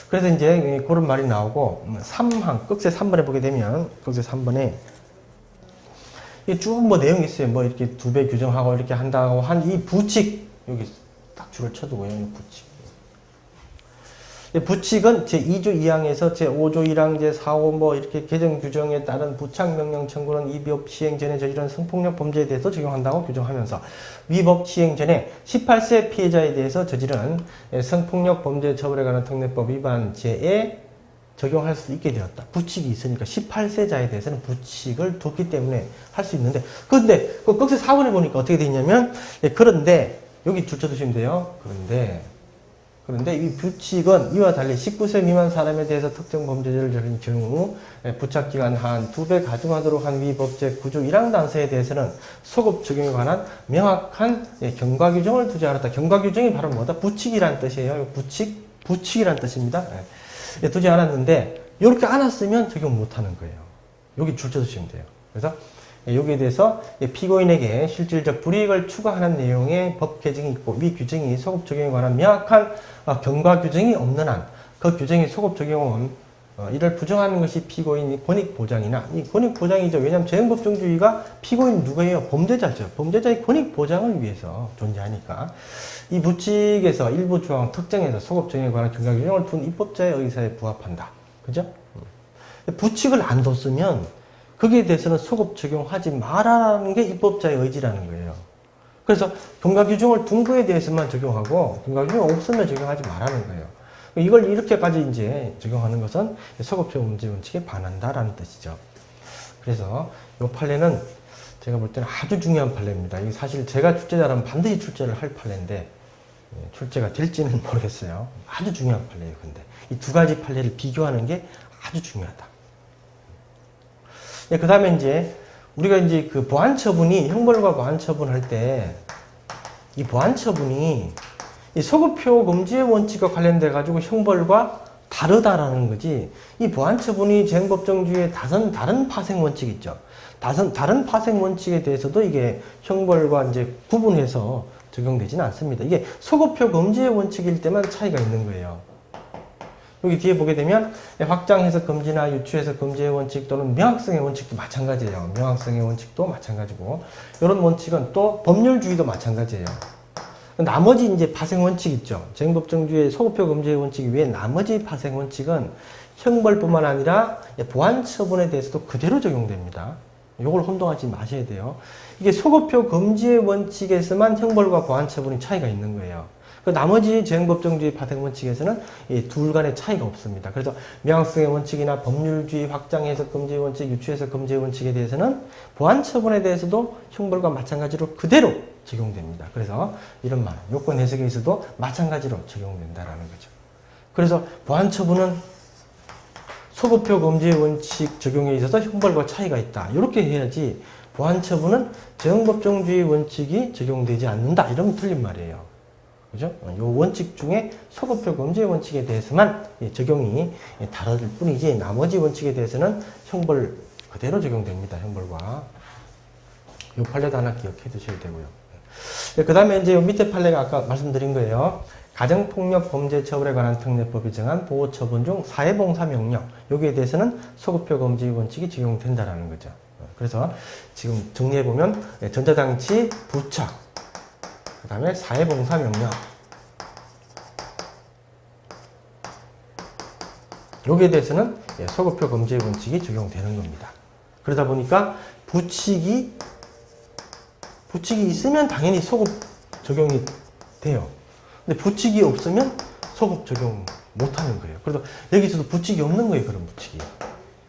그래서 이제 그런 말이 나오고 3항, 끝에 3번에 보게 되면 끝에 3번에 쭉 뭐 내용이 있어요. 뭐 이렇게 2배 규정하고 이렇게 한다고 한 이 부칙 여기 딱 줄을 쳐두고요. 이 부칙. 부칙은 제2조 2항에서 제5조 1항 제4호 뭐 이렇게 개정 규정에 따른 부착 명령 청구는 이 법 시행 전에 저지른 성폭력 범죄에 대해서 적용한다고 규정하면서 위법 시행 전에 18세 피해자에 대해서 저지른 성폭력 범죄 처벌에 관한 특례법 위반죄에 적용할 수 있게 되었다. 부칙이 있으니까 18세자에 대해서는 부칙을 뒀기 때문에 할 수 있는데 그런데 그 거기서 4번에 보니까 어떻게 돼 있냐면 그런데 여기 줄 쳐두시면 돼요. 그런데 이 부칙은 이와 달리 19세 미만 사람에 대해서 특정 범죄를 저지른 경우 부착기간 한 2배 가중하도록 한 위법제 9조 1항 단서에 대해서는 소급 적용에 관한 명확한 경과 규정을 두지 않았다. 경과 규정이 바로 뭐다? 부칙이란 뜻이에요. 부칙이란 뜻입니다. 두지 않았는데 이렇게 안 왔으면 적용 못하는 거예요. 여기 줄 쳐두시면 돼요. 그래서 여기에 대해서 피고인에게 실질적 불이익을 추가하는 내용의 법 개정이 있고 위 규정이 소급 적용에 관한 명확한 경과 규정이 없는 한 그 규정이 소급 적용은 이를 부정하는 것이 피고인이 권익보장이나 이 권익보장이죠. 왜냐하면 재형법정주의가 피고인 누구예요? 범죄자죠. 범죄자의 권익보장을 위해서 존재하니까 이 부칙에서 일부 조항 특정해서 소급 적용에 관한 경과 규정을 둔 입법자의 의사에 부합한다. 그죠? 부칙을 안 뒀으면 거기에 대해서는 소급 적용하지 말라는 게 입법자의 의지라는 거예요. 그래서 경과 규정을 둔 거에 대해서만 적용하고 경과 규정 없으면 적용하지 말라는 거예요. 이걸 이렇게까지 이제 적용하는 것은 소급 적용 문제 원칙에 반한다라는 뜻이죠. 그래서 이 판례는 제가 볼 때는 아주 중요한 판례입니다. 이게 사실 제가 출제자라면 반드시 출제를 할 판례인데 출제가 될지는 모르겠어요. 아주 중요한 판례예요. 근데 이 두 가지 판례를 비교하는 게 아주 중요하다. 그 다음에 이제 우리가 이제 그 보완처분이 형벌과 보완처분할 때 이 보완처분이 이 소급표 금지의 원칙과 관련돼 가지고 형벌과 다르다라는 거지. 이 보완처분이 재형법정주의의 다른 파생 원칙 있죠. 다른 파생 원칙에 대해서도 이게 형벌과 이제 구분해서 적용되지는 않습니다. 이게 소급표 금지의 원칙일 때만 차이가 있는 거예요. 여기 뒤에 보게 되면 확장해석 금지나 유추해석 금지의 원칙 또는 명확성의 원칙도 마찬가지예요. 명확성의 원칙도 마찬가지고 이런 원칙은 또 법률주의도 마찬가지예요. 나머지 이제 파생 원칙 있죠. 재형법정주의의 소급표 금지의 원칙 외에 나머지 파생 원칙은 형벌뿐만 아니라 보완처분에 대해서도 그대로 적용됩니다. 이걸 혼동하지 마셔야 돼요. 이게 소급표 금지의 원칙에서만 형벌과 보완처분이 차이가 있는 거예요. 그 나머지 재형법정주의 파생원칙에서는 이 둘 간의 차이가 없습니다. 그래서 명확성의 원칙이나 법률주의 확장해석 금지의 원칙, 유추해석 금지의 원칙에 대해서는 보완처분에 대해서도 형벌과 마찬가지로 그대로 적용됩니다. 그래서 이런 말, 요건 해석에 있어도 마찬가지로 적용된다라는 거죠. 그래서 보완처분은 소급표 금지의 원칙 적용에 있어서 형벌과 차이가 있다. 이렇게 해야지 보완처분은 재형법정주의 원칙이 적용되지 않는다. 이러면 틀린 말이에요. 그죠? 요 원칙 중에 소급표 금지의 원칙에 대해서만 적용이 다를 뿐이지 나머지 원칙에 대해서는 형벌 그대로 적용됩니다. 형벌과. 요 판례도 하나 기억해 두셔야 되고요. 그 다음에 이제 요 밑에 판례가 아까 말씀드린 거예요. 가정폭력 범죄 처벌에 관한 특례법이 정한 보호처분 중 사회봉사명령 여기에 대해서는 소급표 금지 원칙이 적용된다라는 거죠. 그래서 지금 정리해보면 전자장치 부착 그 다음에 사회봉사명령 여기에 대해서는 소급표 금지의 원칙이 적용되는 겁니다. 그러다 보니까 부칙이 있으면 당연히 소급 적용이 돼요. 근데 부칙이 없으면 소급 적용 못하는 거예요. 그래서 여기서도 부칙이 없는 거예요. 그런 부칙이.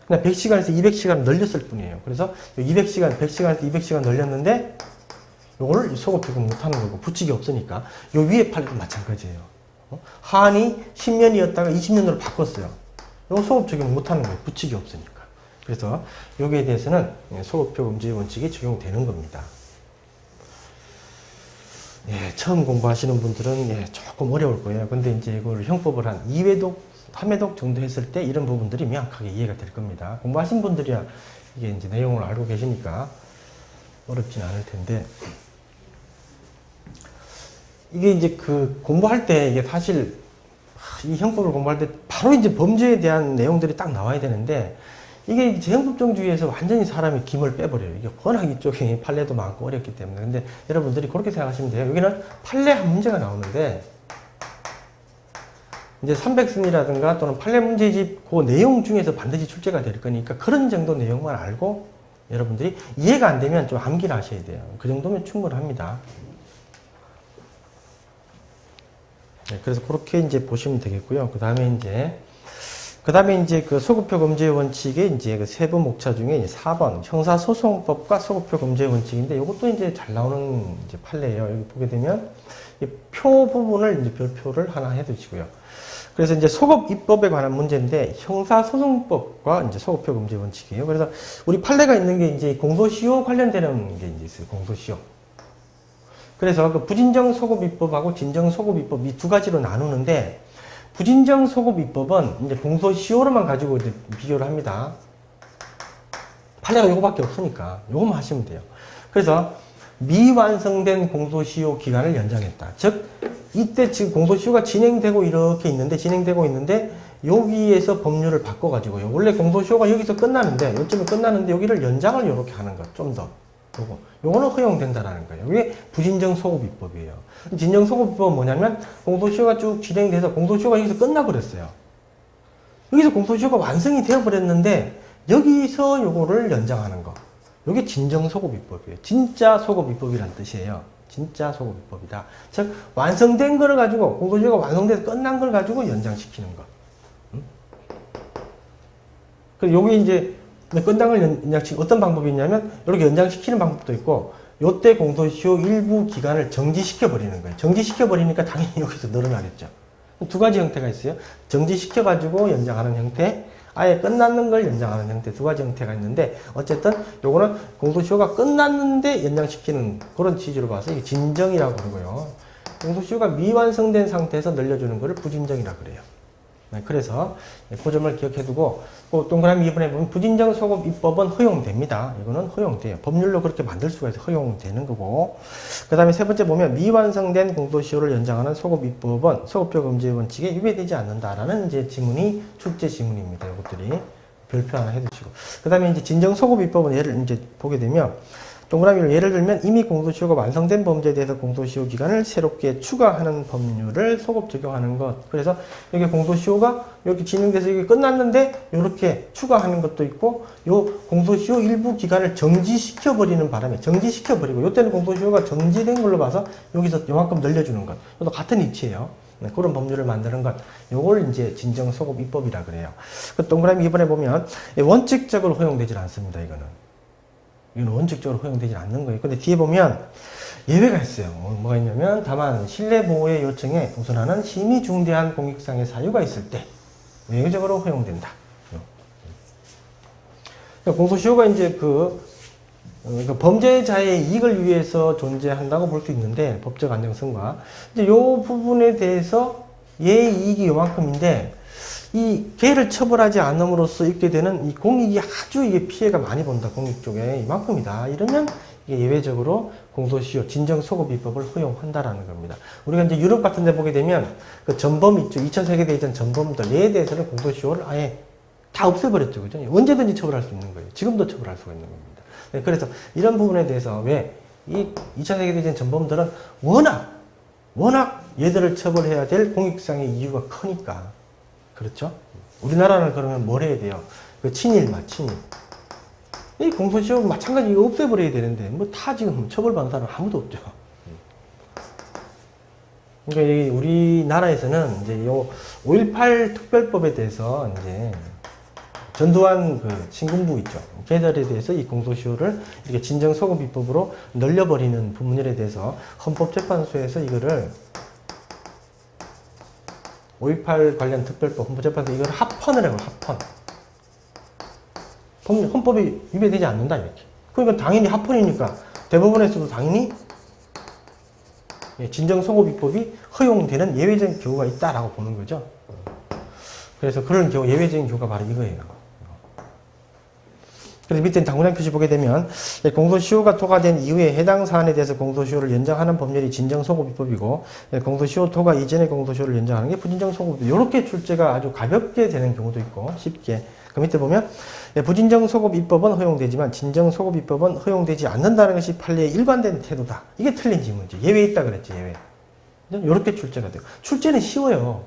그냥 100시간에서 200시간 늘렸을 뿐이에요. 그래서 200시간, 100시간에서 200시간 늘렸는데 요거를 소급 적용 못하는 거고 부칙이 없으니까 요 위에 판례도 마찬가지예요. 한이 10년이었다가 20년으로 바꿨어요. 요거 소급 적용 못하는 거예요. 부칙이 없으니까. 그래서 여기에 대해서는 소급표 금지 원칙이 적용되는 겁니다. 예, 처음 공부하시는 분들은 조금 어려울 거예요. 근데 이제 이걸 형법을 한 2회독, 3회독 정도 했을 때 이런 부분들이 명확하게 이해가 될 겁니다. 공부하신 분들이야 이게 이제 내용을 알고 계시니까 어렵진 않을 텐데. 이게 이제 그 공부할 때 이게 사실 이 형법을 공부할 때 바로 이제 범죄에 대한 내용들이 딱 나와야 되는데 이게 재형법정주의에서 완전히 사람이 김을 빼버려요. 이게 워낙 이쪽에 판례도 많고 어렵기 때문에. 근데 여러분들이 그렇게 생각하시면 돼요. 여기는 판례 한 문제가 나오는데 이제 300승이라든가 또는 판례 문제집 그 내용 중에서 반드시 출제가 될 거니까 그런 정도 내용만 알고 여러분들이 이해가 안 되면 좀 암기를 하셔야 돼요. 그 정도면 충분합니다. 네, 그래서 그렇게 이제 보시면 되겠고요. 그 다음에 이제 그 소급표 금지의 원칙의 이제 그 세부 목차 중에 이제 4번 형사소송법과 소급표 금지의 원칙인데 이것도 이제 잘 나오는 이제 판례예요. 여기 보게 되면 이 표 부분을 이제 별표를 하나 해두시고요. 그래서 이제 소급 입법에 관한 문제인데 형사소송법과 이제 소급표 금지 원칙이에요. 그래서 우리 판례가 있는 게 이제 공소시효 관련되는 게 이제 있어요. 공소시효. 그래서 그 부진정 소급 입법하고 진정 소급 입법 이 두 가지로 나누는데 부진정 소급 입법은 이제 공소시효로만 가지고 이제 비교를 합니다. 판례가 요거밖에 없으니까 요거만 하시면 돼요. 그래서 미완성된 공소시효 기간을 연장했다. 즉 이때 지금 공소시효가 진행되고 있는데 여기에서 법률을 바꿔가지고요. 원래 공소시효가 여기서 끝나는데 요쯤에 끝나는데 여기를 연장을 요렇게 하는 것 좀 더. 요거는 허용된다라는 거예요. 이게 부진정 소급 입법이에요. 진정 소급 입법은 뭐냐면 공소시효가 쭉 진행돼서 공소시효가 여기서 끝나버렸어요. 여기서 공소시효가 완성이 되어버렸는데 여기서 요거를 연장하는 거. 요게 진정 소급 입법이에요. 진짜 소급 입법이란 뜻이에요. 진짜 소급 입법이다. 즉 완성된 거를 가지고 공소시효가 완성돼서 끝난 걸 가지고 연장시키는 거. 그래서 요게 이제 끝장을 연장시키는 어떤 방법이 있냐면 이렇게 연장시키는 방법도 있고 요때 공소시효 일부 기간을 정지시켜 버리는 거예요. 정지시켜 버리니까 당연히 여기서 늘어나겠죠. 두 가지 형태가 있어요. 정지시켜 가지고 연장하는 형태, 아예 끝났는 걸 연장하는 형태 두 가지 형태가 있는데 어쨌든 요거는 공소시효가 끝났는데 연장시키는 그런 취지로 봐서 이게 진정이라고 그러고요. 공소시효가 미완성된 상태에서 늘려주는 거를 부진정이라고 그래요. 네, 그래서 그 점을 기억해두고 동그라미 2번에 보면 부진정 소급 입법은 허용됩니다. 이거는 허용돼요. 법률로 그렇게 만들 수가 있어서 허용되는 거고 그 다음에 세 번째 보면 미완성된 공소시효를 연장하는 소급 입법은 소급표 금지 원칙에 위배되지 않는다라는 이제 지문이 출제 지문입니다. 이것들이 별표 하나 해두시고 그 다음에 이제 진정 소급 입법은 예를 이제 보게 되면 동그라미를 예를 들면 이미 공소시효가 완성된 범죄에 대해서 공소시효 기간을 새롭게 추가하는 법률을 소급 적용하는 것. 그래서 여기 공소시효가 이렇게 진행돼서 이게 끝났는데 이렇게 추가하는 것도 있고, 요 공소시효 일부 기간을 정지시켜버리는 바람에 정지시켜버리고, 이때는 공소시효가 정지된 걸로 봐서 여기서 요만큼 늘려주는 것. 이것도 같은 이치예요. 네, 그런 법률을 만드는 것. 요걸 이제 진정소급 입법이라 그래요. 그 동그라미 이번에 보면 원칙적으로 허용되질 않습니다. 이거는 원칙적으로 허용되지 않는 거예요. 근데 뒤에 보면 예외가 있어요. 뭐가 있냐면, 다만 신뢰보호의 요청에 우선하는 심히 중대한 공익상의 사유가 있을 때 예외적으로 허용된다. 공소시효가 이제 범죄자의 이익을 위해서 존재한다고 볼 수 있는데, 법적 안정성과 이제 요 부분에 대해서 얘의 이익이 요만큼인데, 이 걔를 처벌하지 않음으로써 있게 되는 이 공익이 아주 이게 피해가 많이 본다. 공익 쪽에 이만큼이다. 이러면 이게 예외적으로 공소시효 진정소급입법을 허용한다라는 겁니다. 우리가 이제 유럽 같은 데 보게 되면 그 전범 있죠. 2차 세계대전 전범들, 얘에 대해서는 공소시효를 아예 다 없애버렸죠. 그죠? 언제든지 처벌할 수 있는 거예요. 지금도 처벌할 수가 있는 겁니다. 네, 그래서 이런 부분에 대해서 왜 이 2차 세계대전 전범들은 워낙 얘들을 처벌해야 될 공익상의 이유가 크니까. 그렇죠? 우리나라는 그러면 뭘 해야 돼요? 친일. 이 공소시효 마찬가지 이거 없애버려야 되는데, 뭐 다 지금 처벌받는 사람 아무도 없죠. 그러니까 우리나라에서는 이제 요 5.18 특별법에 대해서 이제 전두환 신군부 있죠. 걔들에 대해서 이 공소시효를 이렇게 진정소급입법으로 늘려버리는 부분에 대해서 헌법재판소에서 이거를 5.18 관련 특별법 헌법재판소 이걸 합헌을 해요. 합헌. 헌법이 위배되지 않는다 이렇게. 그러니까 당연히 합헌이니까 대법원에서도 당연히 진정소급입법이 허용되는 예외적인 경우가 있다라고 보는 거죠. 그래서 그런 경우 예외적인 경우가 바로 이거예요. 그래서 밑에 당구장 표시 보게 되면 공소시효가 토과된 이후에 해당 사안에 대해서 공소시효를 연장하는 법률이 진정소급입법이고, 공소시효 토과 이전의 공소시효를 연장하는 게 부진정소급입법. 이렇게 출제가 아주 가볍게 되는 경우도 있고 쉽게. 그 밑에 보면 부진정소급입법은 허용되지만 진정소급입법은 허용되지 않는다는 것이 판례의 일반된 태도다. 이게 틀린 질문이지. 예외 있다 그랬지. 예외. 이렇게 출제가 돼요. 출제는 쉬워요.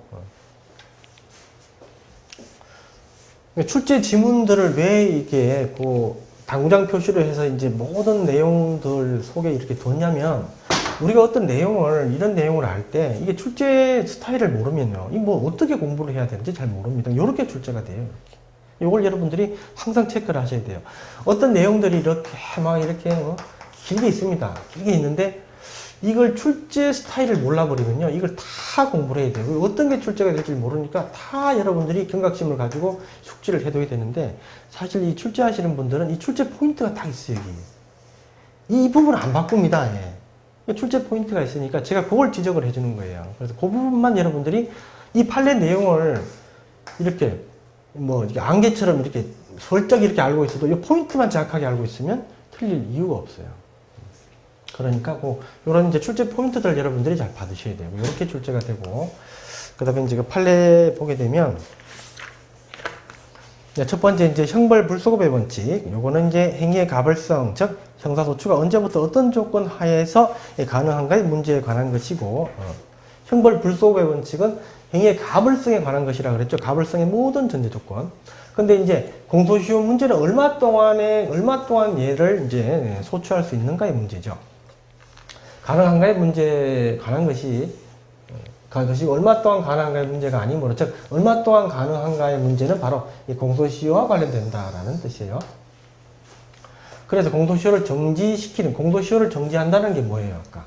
출제 지문들을 왜 이렇게 당구장 표시로 해서 이제 모든 내용들 속에 이렇게 뒀냐면, 우리가 어떤 내용을, 이런 내용을 할 때 이게 출제 스타일을 모르면요, 이 뭐 어떻게 공부를 해야 되는지 잘 모릅니다. 이렇게 출제가 돼요. 이걸 여러분들이 항상 체크를 하셔야 돼요. 어떤 내용들이 이렇게 길게 있습니다. 길게 있는데 이걸 출제 스타일을 몰라버리면요, 이걸 다 공부를 해야 돼요. 어떤 게 출제가 될지 모르니까 다 여러분들이 경각심을 가지고 숙지를 해둬야 되는데, 사실 이 출제하시는 분들은 이 출제 포인트가 딱 있어요. 여기. 이 부분을 안 바꿉니다. 예. 출제 포인트가 있으니까 제가 그걸 지적을 해주는 거예요. 그래서 그 부분만 여러분들이 이 판례 내용을 이렇게 안개처럼 이렇게 슬쩍 이렇게 알고 있어도 이 포인트만 정확하게 알고 있으면 틀릴 이유가 없어요. 그러니까 요런 이제 출제 포인트들 여러분들이 잘 받으셔야 돼요. 이렇게 출제가 되고, 그다음에 이제 판례 보게 되면 첫 번째 이제 형벌 불소급의 원칙. 요거는 이제 행위의 가벌성, 즉 형사소추가 언제부터 어떤 조건 하에서 가능한가의 문제에 관한 것이고, 형벌 불소급의 원칙은 행위의 가벌성에 관한 것이라 그랬죠. 가벌성의 모든 전제 조건. 근데 이제 공소시효 문제는 얼마 동안 얘를 이제 소추할 수 있는가의 문제죠. 가능한가의 문제에 관한 것이 얼마 동안 가능한가의 문제가 아니므로, 즉 얼마 동안 가능한가의 문제는 바로 이 공소시효와 관련된다라는 뜻이에요. 그래서 공소시효를 정지한다는 게 뭐예요? 아까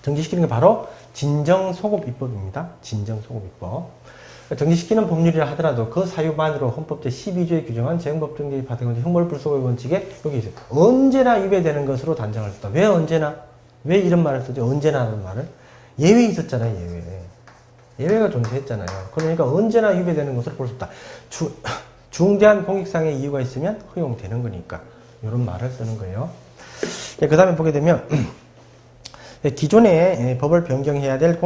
정지시키는 게 바로 진정소급입법입니다. 진정소급입법. 정지시키는 법률이라 하더라도 그 사유만으로 헌법 제12조에 규정한 재형법정지 파생원칙 형벌불소급의 원칙에 여기 있어요. 언제나 위배되는 것으로 단정할 수 있다. 왜 언제나? 왜 이런 말을 쓰죠? 언제나라는 말을? 예외 있었잖아요. 예외가 존재했잖아요. 그러니까 언제나 위배되는 것으로 볼 수 있다. 중대한 공익상의 이유가 있으면 허용되는 거니까 이런 말을 쓰는 거예요. 그 다음에 보게 되면 기존에 법을 변경해야 될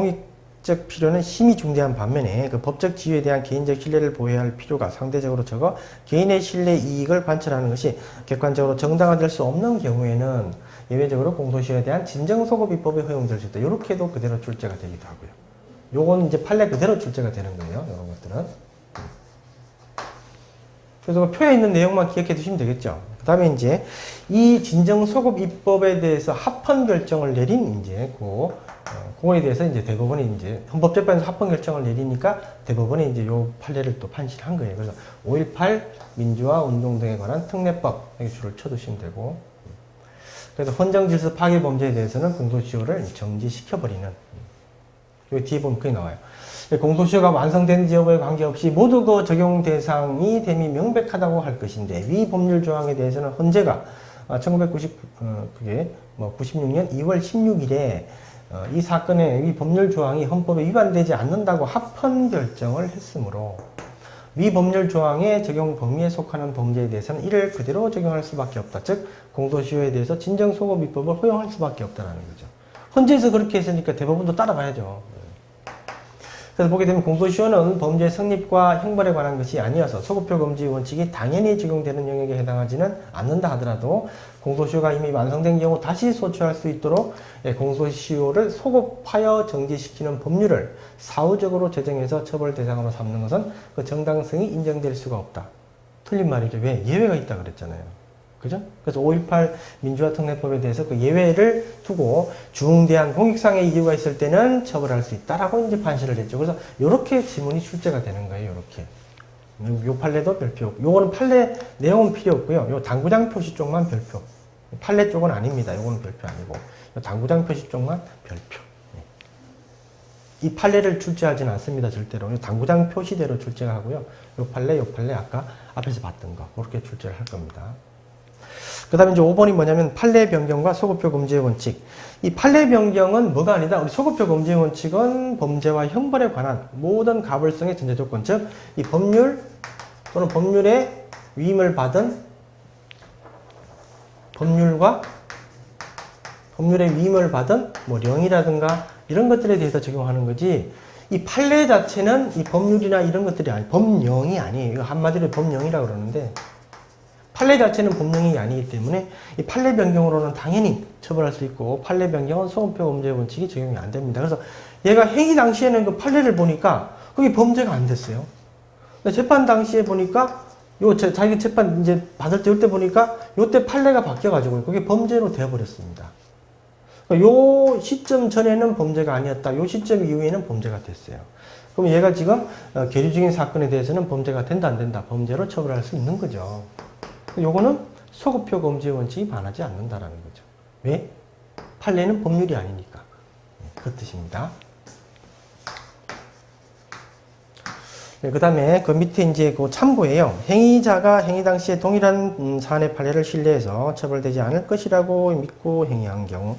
법적 필요는 심히 중대한 반면에 그 법적 지위에 대한 개인적 신뢰를 보호해야 할 필요가 상대적으로 적어 개인의 신뢰 이익을 관철하는 것이 객관적으로 정당화될 수 없는 경우에는 예외적으로 공소시효에 대한 진정소급입법이 허용될 수 있다. 이렇게도 그대로 출제가 되기도 하고요. 요건 이제 판례 그대로 출제가 되는 거예요. 이런 것들은. 그래서 표에 있는 내용만 기억해 두시면 되겠죠. 그 다음에 이제 이 진정소급입법에 대해서 합헌 결정을 내린 이제 그거에 대해서 이제 대법원이 이제 헌법재판에서 합헌 결정을 내리니까 대법원이 이제 요 판례를 또 판시한 거예요. 그래서 5.18 민주화 운동 등에 관한 특례법 여기 줄을 쳐두시면 되고, 그래서 헌정질서 파괴 범죄에 대해서는 공소시효를 정지시켜버리는, 여기 뒤에 보면 그게 나와요. 공소시효가 완성되는지 여부에 관계없이 모두 그 적용 대상이 됨이 명백하다고 할 것인데, 위 법률 조항에 대해서는 헌재가 96년 2월 16일에 이 사건의 위 법률 조항이 헌법에 위반되지 않는다고 합헌 결정을 했으므로 위 법률 조항의 적용 범위에 속하는 범죄에 대해서는 이를 그대로 적용할 수밖에 없다. 즉 공소시효에 대해서 진정소급입법을 허용할 수밖에 없다는 거죠. 헌재에서 그렇게 했으니까 대법원도 따라가야죠. 그래서 보게 되면 공소시효는 범죄 성립과 형벌에 관한 것이 아니어서 소급표 금지 원칙이 당연히 적용되는 영역에 해당하지는 않는다 하더라도 공소시효가 이미 완성된 경우 다시 소추할 수 있도록 공소시효를 소급하여 정지시키는 법률을 사후적으로 제정해서 처벌 대상으로 삼는 것은 그 정당성이 인정될 수가 없다. 틀린 말이죠. 왜? 예외가 있다 그랬잖아요. 그죠? 그래서 5.18 민주화 특례법에 대해서 그 예외를 두고 중대한 공익상의 이유가 있을 때는 처벌할 수 있다라고 이제 판시를 했죠. 그래서 이렇게 지문이 출제가 되는 거예요. 이렇게. 요 판례도 별표. 요거는 판례 내용은 필요 없고요. 요 당구장 표시 쪽만 별표. 판례 쪽은 아닙니다. 요거는 별표 아니고. 요 당구장 표시 쪽만 별표. 이 판례를 출제하지는 않습니다. 절대로. 요 당구장 표시대로 출제가 하고요. 요 판례 아까 앞에서 봤던 거. 그렇게 출제를 할 겁니다. 그 다음에 이제 5번이 뭐냐면 판례 변경과 소급표 금지의 원칙. 이 판례 변경은 뭐가 아니다. 우리 소급표 금지의 원칙은 범죄와 형벌에 관한 모든 가불성의 전제 조건, 즉 이 법률 또는 법률의 위임을 받은 법률의 위임을 받은 뭐 령이라든가 이런 것들에 대해서 적용하는 거지. 이 판례 자체는 이 법률이나 이런 것들이 아니, 법령이 아니에요. 이거 한마디로 법령이라고 그러는데. 판례 자체는 법령이 아니기 때문에 이 판례 변경으로는 당연히 처벌할 수 있고, 판례 변경은 소급표 범죄 원칙이 적용이 안 됩니다. 그래서 얘가 행위 당시에는 그 판례를 보니까 그게 범죄가 안 됐어요. 근데 재판 당시에 보니까 자기 재판 이제 받을 때 이때 보니까 요때 판례가 바뀌어가지고 그게 범죄로 되어버렸습니다. 그러니까 요 시점 전에는 범죄가 아니었다. 요 시점 이후에는 범죄가 됐어요. 그럼 얘가 지금 계류적인 사건에 대해서는 범죄가 된다 안 된다. 범죄로 처벌할 수 있는 거죠. 요거는 소급표 금지 원칙이 반하지 않는다라는 거죠. 왜? 판례는 법률이 아니니까. 그 뜻입니다. 네, 그 다음에 그 밑에 이제 그 참고예요. 행위자가 행위 당시에 동일한 사안의 판례를 신뢰해서 처벌되지 않을 것이라고 믿고 행위한 경우,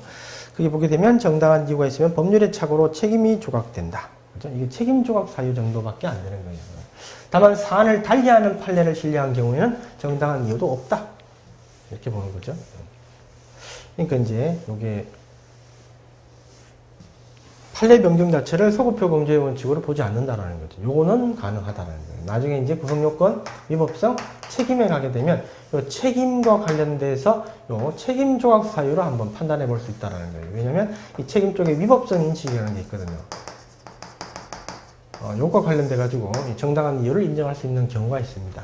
그게 보게 되면 정당한 이유가 있으면 법률의 착오로 책임이 조각된다. 그죠? 이게 책임 조각 사유 정도밖에 안 되는 거예요. 다만 사안을 달리하는 판례를 신뢰한 경우에는 정당한 이유도 없다. 이렇게 보는 거죠. 그러니까 이제 요게 판례 변경 자체를 소급표 금지의 원칙으로 보지 않는다라는 거죠. 요거는 가능하다라는 거예요. 나중에 이제 구성요건, 위법성, 책임에 가게 되면 요 책임과 관련돼서 요 책임 조각 사유로 한번 판단해 볼 수 있다라는 거예요. 왜냐면 이 책임 쪽에 위법성 인식이라는 게 있거든요. 요과 관련돼 가지고 정당한 이유를 인정할 수 있는 경우가 있습니다.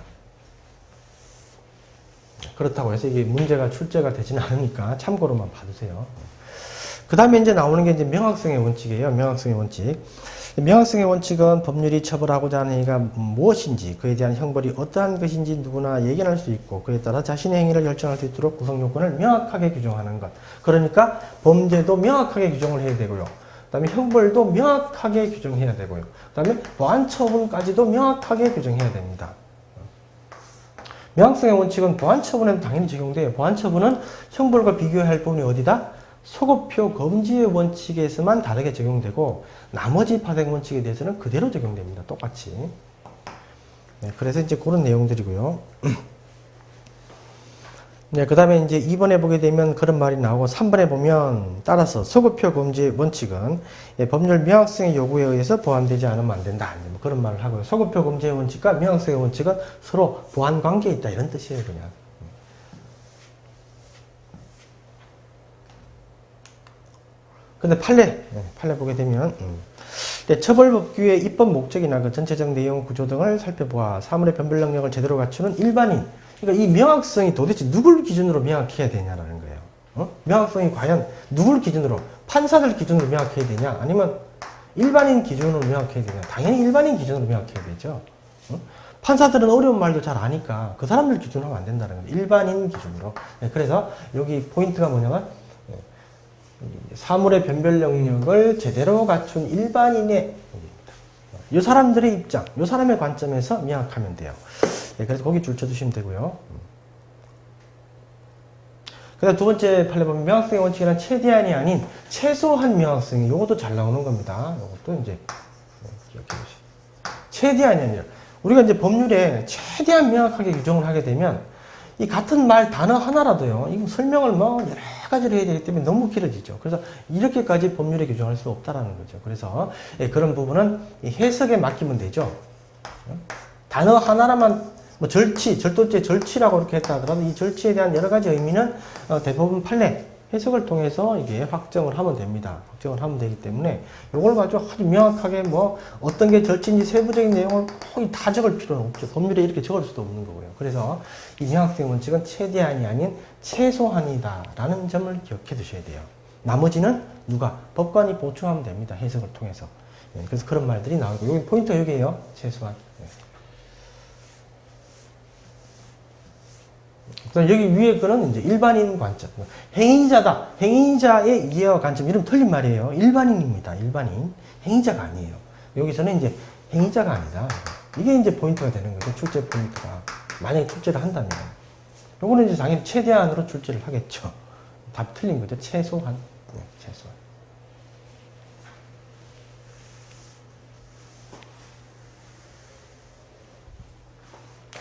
그렇다고 해서 이게 문제가 출제가 되지는 않으니까 참고로만 봐두세요. 그 다음에 이제 나오는 게 이제 명확성의 원칙이에요. 명확성의 원칙. 명확성의 원칙은 법률이 처벌하고자 하는 행위가 무엇인지, 그에 대한 형벌이 어떠한 것인지 누구나 예견할 수 있고, 그에 따라 자신의 행위를 결정할 수 있도록 구성 요건을 명확하게 규정하는 것. 그러니까 범죄도 명확하게 규정을 해야 되고요. 그 다음에 형벌도 명확하게 규정해야 되고요. 그 다음에 보안처분까지도 명확하게 규정해야 됩니다. 명확성의 원칙은 보안처분에는 당연히 적용돼요. 보안처분은 형벌과 비교해야 할 부분이 어디다? 소급표 금지의 원칙에서만 다르게 적용되고 나머지 파생 원칙에 대해서는 그대로 적용됩니다. 똑같이. 네, 그래서 이제 그런 내용들이고요. 네, 그 다음에 이제 2번에 보게 되면 그런 말이 나오고 3번에 보면 따라서 소급표 금지의 원칙은 법률 명확성의 요구에 의해서 보완되지 않으면 안 된다. 뭐 그런 말을 하고요. 소급표 금지의 원칙과 명확성의 원칙은 서로 보완 관계에 있다. 이런 뜻이에요, 그냥. 근데 판례 보게 되면 처벌법규의 입법 목적이나 그 전체적 내용 구조 등을 살펴보아 사물의 변별 능력을 제대로 갖추는 일반인. 그러니까 이 명확성이 도대체 누굴 기준으로 명확해야 되냐라는 거예요. 명확성이 과연 누굴 기준으로, 판사들 기준으로 명확해야 되냐, 아니면 일반인 기준으로 명확해야 되냐. 당연히 일반인 기준으로 명확해야 되죠. 판사들은 어려운 말도 잘 아니까 그 사람들 기준으로 하면 안 된다는 거예요. 일반인 기준으로. 그래서 여기 포인트가 뭐냐면 사물의 변별 능력을 제대로 갖춘 일반인의 이 사람들의 입장, 이 사람의 관점에서 명확하면 돼요. 그래서 거기 줄 쳐두시면 되고요. 그 다음 두 번째 판례 보면 명확성의 원칙이란 최대한이 아닌 최소한 명확성이 이것도 잘 나오는 겁니다. 이것도 이제 기억해 보시죠. 최대한이 아니라 우리가 이제 법률에 최대한 명확하게 규정을 하게 되면 이 같은 말 단어 하나라도요, 이거 설명을 뭐 여러 가지로 해야 되기 때문에 너무 길어지죠. 그래서 이렇게까지 법률에 규정할 수 없다라는 거죠. 그래서 그런 부분은 해석에 맡기면 되죠. 단어 하나라만 뭐 절도죄 절취라고 이렇게 했다 하더라도 이 절취에 대한 여러 가지 의미는 대법원 판례 해석을 통해서 이게 확정을 하면 됩니다. 확정을 하면 되기 때문에 이걸 가지고 아주 명확하게 뭐 어떤 게 절취인지 세부적인 내용을 거의 다 적을 필요는 없죠. 법률에 이렇게 적을 수도 없는 거고요. 그래서 이 명확성 원칙은 최대한이 아닌 최소한이다라는 점을 기억해 두셔야 돼요. 나머지는 누가? 법관이 보충하면 됩니다. 해석을 통해서. 그래서 그런 말들이 나오고 여기 포인트가 여기에요. 최소한. 여기 위에 거는 이제 일반인 관점. 행위자다. 행위자의 이해와 관점. 이름 틀린 말이에요. 일반인입니다. 일반인. 행위자가 아니에요. 여기서는 이제 행위자가 아니다. 이게 이제 포인트가 되는 거죠. 출제 포인트가. 만약에 출제를 한다면. 요거는 이제 당연히 최대한으로 출제를 하겠죠. 답 틀린 거죠. 최소한. 네, 최소한.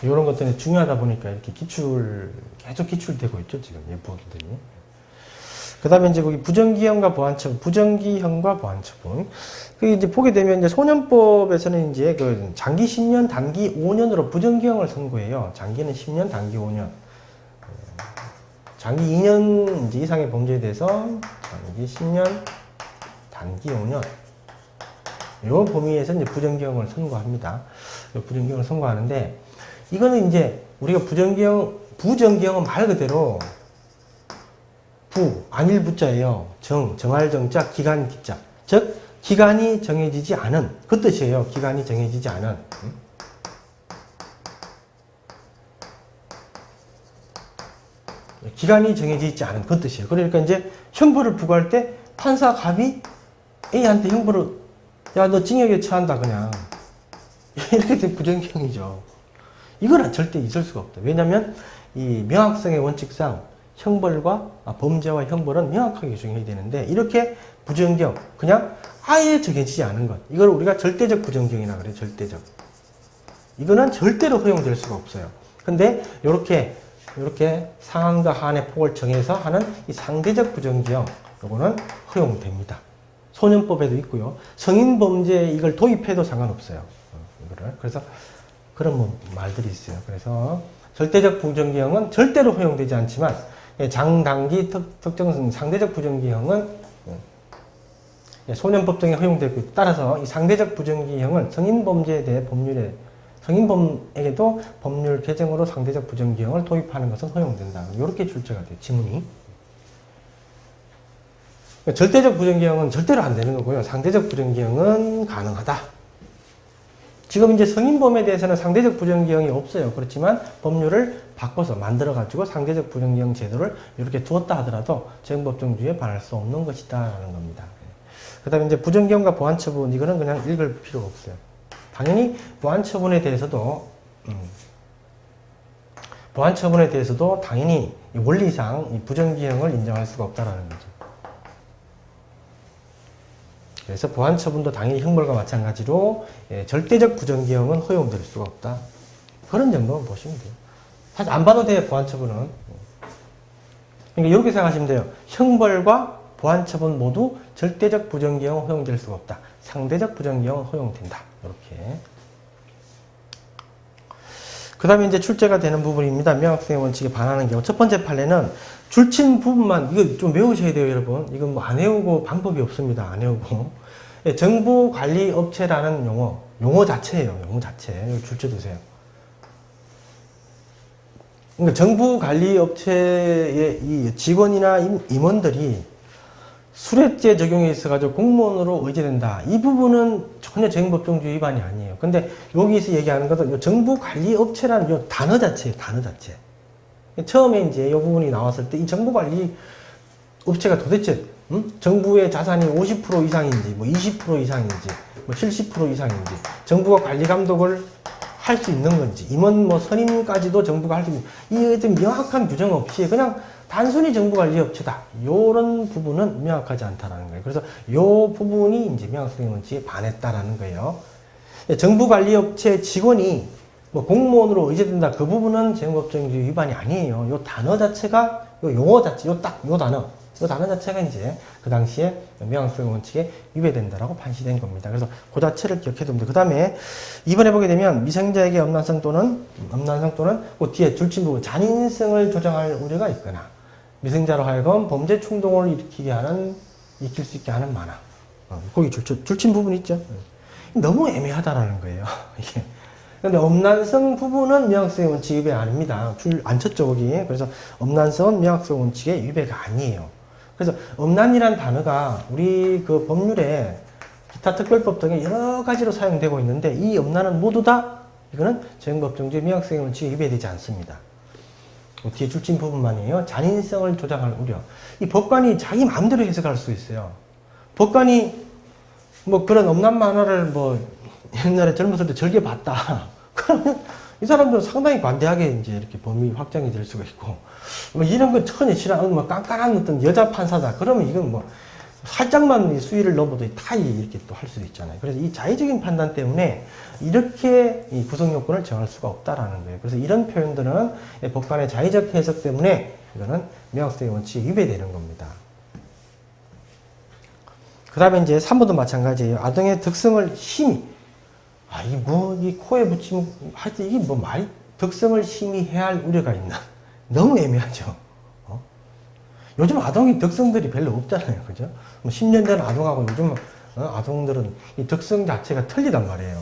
이런 것들이 중요하다 보니까 이렇게 계속 기출되고 있죠, 지금, 예부학들이. 그 다음에 이제 거기 부정기형과 보완처분, 부정기형과 보완처분. 그게 이제 보게 되면 이제 소년법에서는 이제 그 장기 10년, 단기 5년으로 부정기형을 선고해요. 장기는 10년, 단기 5년. 장기 2년 이제 이상의 범죄에 대해서 장기 10년, 단기 5년. 요 범위에서 이제 부정기형을 선고합니다. 부정기형을 선고하는데, 이거는 이제 우리가 부정기형은 말 그대로 안일 부자예요. 정할 정자, 기간 기자. 즉, 기간이 정해지지 않은 그 뜻이에요. 기간이 정해지지 않은. 기간이 정해지지 않은 그 뜻이에요. 그러니까 이제 형벌을 부과할 때 판사 갑이 A한테 형벌을 야, 너 징역에 처한다 그냥 이렇게 된 부정기형이죠. 이거는 절대 있을 수가 없다. 왜냐하면 이 명확성의 원칙상 형벌과 범죄와 형벌은 명확하게 규정해야 되는데 이렇게 부정기형, 그냥 아예 정해지지 않은 것. 이걸 우리가 절대적 부정기형이라 그래요. 절대적. 이거는 절대로 허용될 수가 없어요. 근데 이렇게 상한과 하한의 폭을 정해서 하는 이 상대적 부정기형, 이거는 허용됩니다. 소년법에도 있고요. 성인범죄에 이걸 도입해도 상관없어요. 이거를. 그래서 그런 말들이 있어요. 그래서 절대적 부정기형은 절대로 허용되지 않지만 장단기 특정 상대적 부정기형은 소년법 등에 허용되고 있고 따라서 이 상대적 부정기형은 성인범죄에 대해 성인범에게도 법률 개정으로 상대적 부정기형을 도입하는 것은 허용된다. 이렇게 출제가 돼요. 지문이. 절대적 부정기형은 절대로 안 되는 거고요. 상대적 부정기형은 가능하다. 지금 이제 성인범에 대해서는 상대적 부정기형이 없어요. 그렇지만 법률을 바꿔서 만들어가지고 상대적 부정기형 제도를 이렇게 두었다 하더라도 재형법정주의에 반할 수 없는 것이다. 라는 겁니다. 그 다음에 이제 부정기형과 보완처분, 이거는 그냥 읽을 필요가 없어요. 당연히 보완처분에 대해서도 당연히 원리상 이 부정기형을 인정할 수가 없다라는 거죠. 그래서 보완처분도 당연히 형벌과 마찬가지로 절대적 부정기형은 허용될 수가 없다. 그런 정도만 보시면 돼요. 사실 안 봐도 돼요. 보완처분은. 그러니까 이렇게 생각하시면 돼요. 형벌과 보안처분 모두 절대적 부정기형은 허용될 수가 없다. 상대적 부정기형은 허용된다. 이렇게. 그 다음에 이제 출제가 되는 부분입니다. 명확성의 원칙에 반하는 경우. 첫 번째 판례는 줄친 부분만, 이거 좀 외우셔야 돼요, 여러분. 이건 뭐 안 외우고 방법이 없습니다. 안 외우고. 예, 정부관리업체라는 용어 자체예요. 용어 자체. 여기 줄쳐두세요. 그러니까 정부관리업체의 이 직원이나 임원들이 수뢰죄 적용에 있어가지고 공무원으로 의제된다. 이 부분은 전혀 재형법정주의 위반이 아니에요. 근데 여기서 얘기하는 것은 정부관리업체라는 요 단어 자체예요. 단어 자체. 처음에 이제 이 부분이 나왔을 때 이 정부관리업체가 도대체 정부의 자산이 50% 이상인지, 뭐 20% 이상인지, 뭐 70% 이상인지, 정부가 관리 감독을 할 수 있는 건지, 임원 뭐 선임까지도 정부가 할 수 있는, 이 명확한 규정 없이 그냥 단순히 정부관리업체다. 요런 부분은 명확하지 않다라는 거예요. 그래서 요 부분이 이제 명확성의 원칙에 반했다라는 거예요. 정부관리업체 직원이 뭐 공무원으로 의제된다. 그 부분은 재형법정주의 위반이 아니에요. 요 단어 자체가, 요 용어 자체, 요 단어 자체가 이제 그 당시에 명확성의 원칙에 위배된다라고 판시된 겁니다. 그래서 그 자체를 기억해 둡니다. 그 다음에 이번에 보게 되면 미성자에게 음란성 또는 그 뒤에 줄친 부분 잔인성을 조장할 우려가 있거나 미성자로 하여금 범죄 충동을 일으킬 수 있게 하는 만화. 거기 줄친 부분 있죠. 너무 애매하다라는 거예요. 이게. 근데 음란성 부분은 명확성의 원칙 위배 아닙니다. 줄 안 쳤죠, 거기. 그래서 음란성은 명확성 원칙의 위배가 아니에요. 그래서 음란이란 단어가 우리 그 법률에 기타 특별법 등에 여러 가지로 사용되고 있는데 이 음란은 모두 다 이거는 재형법정주의 명확성의 원칙에 위배되지 않습니다. 뒤에 줄친 부분만이에요. 잔인성을 조장할 우려. 이 법관이 자기 마음대로 해석할 수 있어요. 법관이 뭐 그런 음란 만화를 뭐 옛날에 젊었을 때 즐겨 봤다. 그러면 이 사람들은 상당히 관대하게 이제 이렇게 범위 확정이 될 수가 있고, 뭐 이런 거 전혀 싫어하는 뭐 깐깐한 어떤 여자 판사다. 그러면 이건 뭐 살짝만 수위를 넘어도 다 이렇게 또 할 수도 있잖아요. 그래서 이 자의적인 판단 때문에 이렇게 이 구성 요건을 정할 수가 없다라는 거예요. 그래서 이런 표현들은 법관의 자의적 해석 때문에 이거는 명확성의 원칙에 위배되는 겁니다. 그 다음에 이제 3번도 마찬가지예요. 아동의 덕성을 심히, 이 코에 붙이면, 하여튼 이게 뭐 말이, 덕성을 심히 해야 할 우려가 있나? 너무 애매하죠. 요즘 아동이 덕성들이 별로 없잖아요. 그죠? 뭐 10년 전 아동하고 요즘 아동들은 이 덕성 자체가 틀리단 말이에요.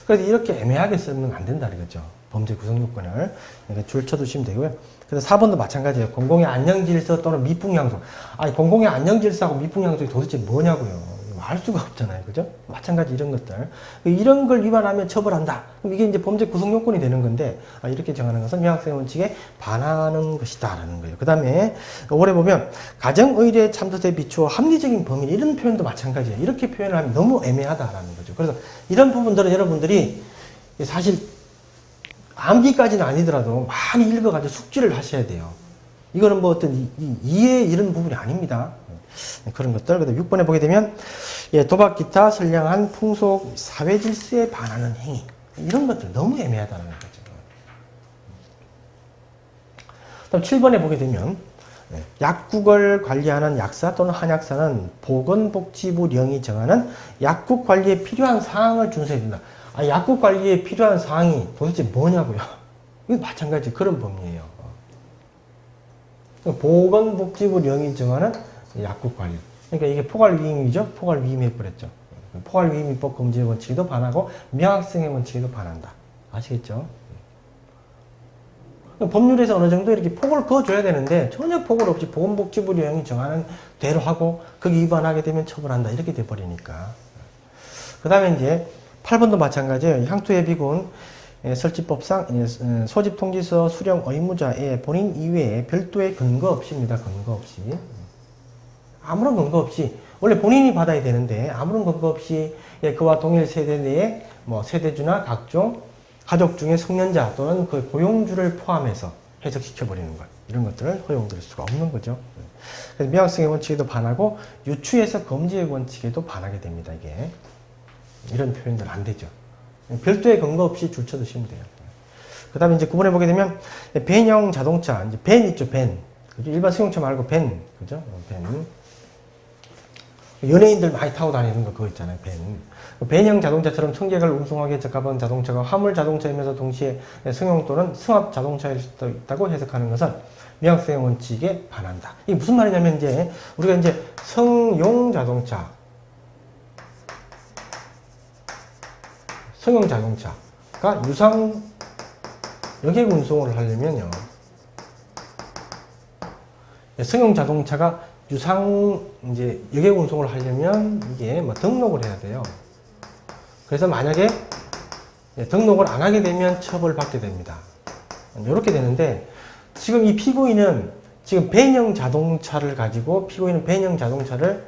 그래서 이렇게 애매하게 쓰면 안 된다는 거죠. 범죄 구성 요건을. 그러니까 줄 쳐두시면 되고요. 그래서 4번도 마찬가지예요. 공공의 안녕질서 또는 미풍양속. 공공의 안녕질서하고 미풍양속이 도대체 뭐냐고요. 알 수가 없잖아요. 그죠? 마찬가지 이런 것들. 이런 걸 위반하면 처벌한다. 그럼 이게 이제 범죄 구성 요건이 되는 건데, 이렇게 정하는 것은 명확성의 원칙에 반하는 것이다. 라는 거예요. 그 다음에, 올해 보면, 가정의례 참조에 비추어 합리적인 범위, 이런 표현도 마찬가지예요. 이렇게 표현을 하면 너무 애매하다라는 거죠. 그래서 이런 부분들은 여러분들이 사실 암기까지는 아니더라도 많이 읽어가지고 숙지를 하셔야 돼요. 이거는 뭐 어떤 이해 이런 부분이 아닙니다. 그런 것들. 그다음 6번에 보게 되면 도박 기타 선량한 풍속 사회 질서에 반하는 행위, 이런 것들 너무 애매하다는 거죠. 그다음 7번에 보게 되면 약국을 관리하는 약사 또는 한약사는 보건복지부령이 정하는 약국 관리에 필요한 사항을 준수해야 된다. 약국 관리에 필요한 사항이 도대체 뭐냐고요. 이거 마찬가지 그런 법리예요. 보건복지부령이 정하는 약국 관리. 그러니까 이게 포괄위임이죠. 포괄위임해버렸죠. 포괄위임입법 금지의 원칙에도 반하고 명확성의 원칙에도 반한다. 아시겠죠? 법률에서 어느 정도 이렇게 폭을 그어줘야 되는데 전혀 폭을 없이 보건복지부령이 정하는 대로 하고 거기 위반하게 되면 처벌한다. 이렇게 돼버리니까. 그 다음에 이제 8번도 마찬가지예요. 향토예비군 설치법상 소집통지서 수령 의무자의 본인 이외에 별도의 근거 없이입니다. 근거 없이. 아무런 근거 없이, 원래 본인이 받아야 되는데 아무런 근거 없이 그와 동일 세대 내에 뭐 세대주나 각종 가족 중에 성년자 또는 그 고용주를 포함해서 해석시켜버리는 것, 이런 것들을 허용될 수가 없는 거죠. 그래서 명확성의 원칙에도 반하고 유추해서 금지의 원칙에도 반하게 됩니다. 이게 이런 표현들 안 되죠. 별도의 근거 없이 줄쳐두시면 돼요. 그 다음에 이제 9번에 보게 되면 벤형 자동차, 이제 벤 있죠, 벤. 그죠? 일반 승용차 말고 밴. 그죠? 밴. 연예인들 많이 타고 다니는 거 그거 있잖아요. 밴. 밴형 자동차처럼 승객을 운송하기에 적합한 자동차가 화물 자동차이면서 동시에 승용 또는 승합 자동차일 수도 있다고 해석하는 것은 미확성의 원칙에 반한다. 이게 무슨 말이냐면 이제 우리가 이제 승용 자동차가 유상 여객 운송을 하려면요. 승용 자동차가 유상 이제 여객 운송을 하려면 이게 뭐 등록을 해야 돼요. 그래서 만약에 등록을 안 하게 되면 처벌받게 됩니다. 이렇게 되는데 지금 이 피고인은 지금 밴형 자동차를 가지고 피고인은 밴형 자동차를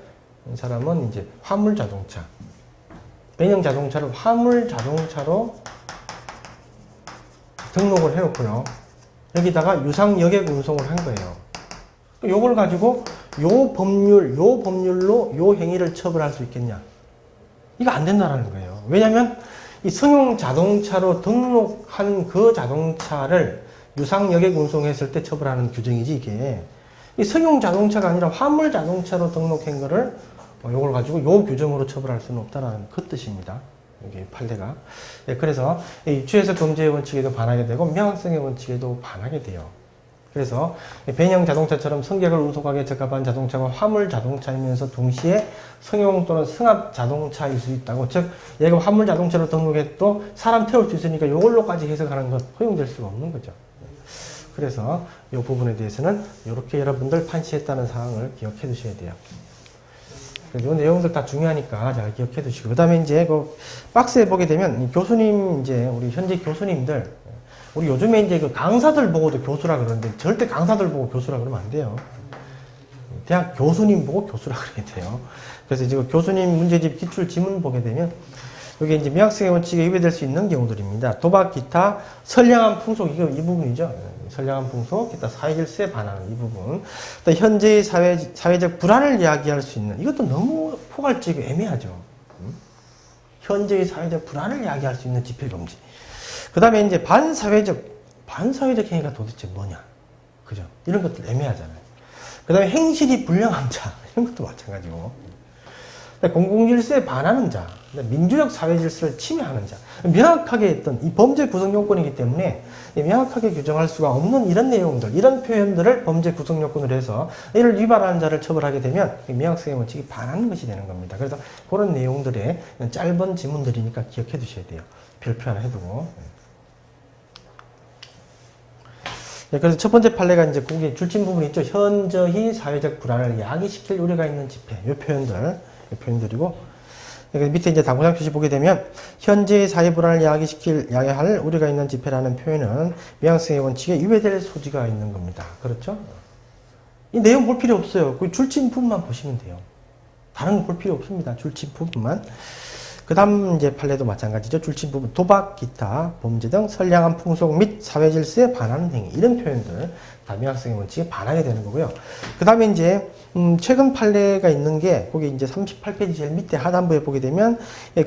이 사람은 이제 화물 자동차 밴형 자동차를 화물 자동차로 등록을 해놓고요. 여기다가 유상 여객 운송을 한 거예요. 요걸 가지고 요 법률로 요 행위를 처벌할 수 있겠냐? 이거 안 된다라는 거예요. 왜냐면 이 승용 자동차로 등록한 그 자동차를 유상 여객 운송했을 때 처벌하는 규정이지 이게. 이 승용 자동차가 아니라 화물 자동차로 등록한 거를 요걸 가지고 요 규정으로 처벌할 수는 없다라는 그 뜻입니다. 이게 판례가. 그래서 유추해석 금지의 원칙에도 반하게 되고 명확성의 원칙에도 반하게 돼요. 그래서 밴형 자동차처럼 승객을 운송하기에 적합한 자동차가 화물 자동차이면서 동시에 승용 또는 승합 자동차일 수 있다고. 즉 얘가 화물 자동차로 등록해도 사람 태울 수 있으니까 이걸로까지 해석하는 건 허용될 수가 없는 거죠. 그래서 이 부분에 대해서는 이렇게 여러분들 판시했다는 사항을 기억해 두셔야 돼요. 이 내용들 다 중요하니까 잘 기억해 두시고, 그 다음에 이제 그 박스에 보게 되면 교수님, 이제 우리 현직 교수님들, 우리 요즘에 이제 그 강사들 보고도 교수라 그러는데 절대 강사들 보고 교수라 그러면 안 돼요. 대학 교수님 보고 교수라 그래야 돼요. 그래서 이제 교수님 문제집 기출 지문 보게 되면 여기 이제 미학성의 원칙에 위배될 수 있는 경우들입니다. 도박, 기타, 선량한 풍속, 이 부분이죠. 선량한 풍속, 기타 사회질서에 반하는 이 부분. 또 현재의 사회적 불안을 이야기할 수 있는, 이것도 너무 포괄적이고 애매하죠. 현재의 사회적 불안을 이야기할 수 있는 집회금지. 그 다음에 이제 반사회적 행위가 도대체 뭐냐. 그죠? 이런 것들 애매하잖아요. 그 다음에 행실이 불량한 자, 이런 것도 마찬가지고. 공공질서에 반하는 자, 민주적 사회질서를 침해하는 자. 명확하게 했던 이 범죄 구성 요건이기 때문에 명확하게 규정할 수가 없는 이런 내용들, 이런 표현들을 범죄 구성 요건으로 해서 이를 위반하는 자를 처벌하게 되면 명확성의 원칙이 반하는 것이 되는 겁니다. 그래서 그런 내용들의 짧은 지문들이니까 기억해 두셔야 돼요. 별표 하나 해두고. 그래서 첫 번째 판례가 이제 거기 줄침 부분이 있죠. 현저히 사회적 불안을 야기시킬 우려가 있는 집회. 이 표현들이고, 밑에 이제 당구장 표시 보게 되면 현재의 사회 불안을 야기할 우려가 있는 집회라는 표현은 미양성의 원칙에 위배될 소지가 있는 겁니다. 그렇죠? 이 내용 볼 필요 없어요. 그 줄침 부분만 보시면 돼요. 다른 거 볼 필요 없습니다. 줄침 부분만. 그 다음 이제 판례도 마찬가지죠. 줄침 부분, 도박, 기타, 범죄 등 선량한 풍속 및 사회질서에 반하는 행위, 이런 표현들 다 미확성의 원칙에 반하게 되는 거고요. 그 다음에 이제 최근 판례가 있는 게 거기 이제 38페이지 제일 밑에 하단부에 보게 되면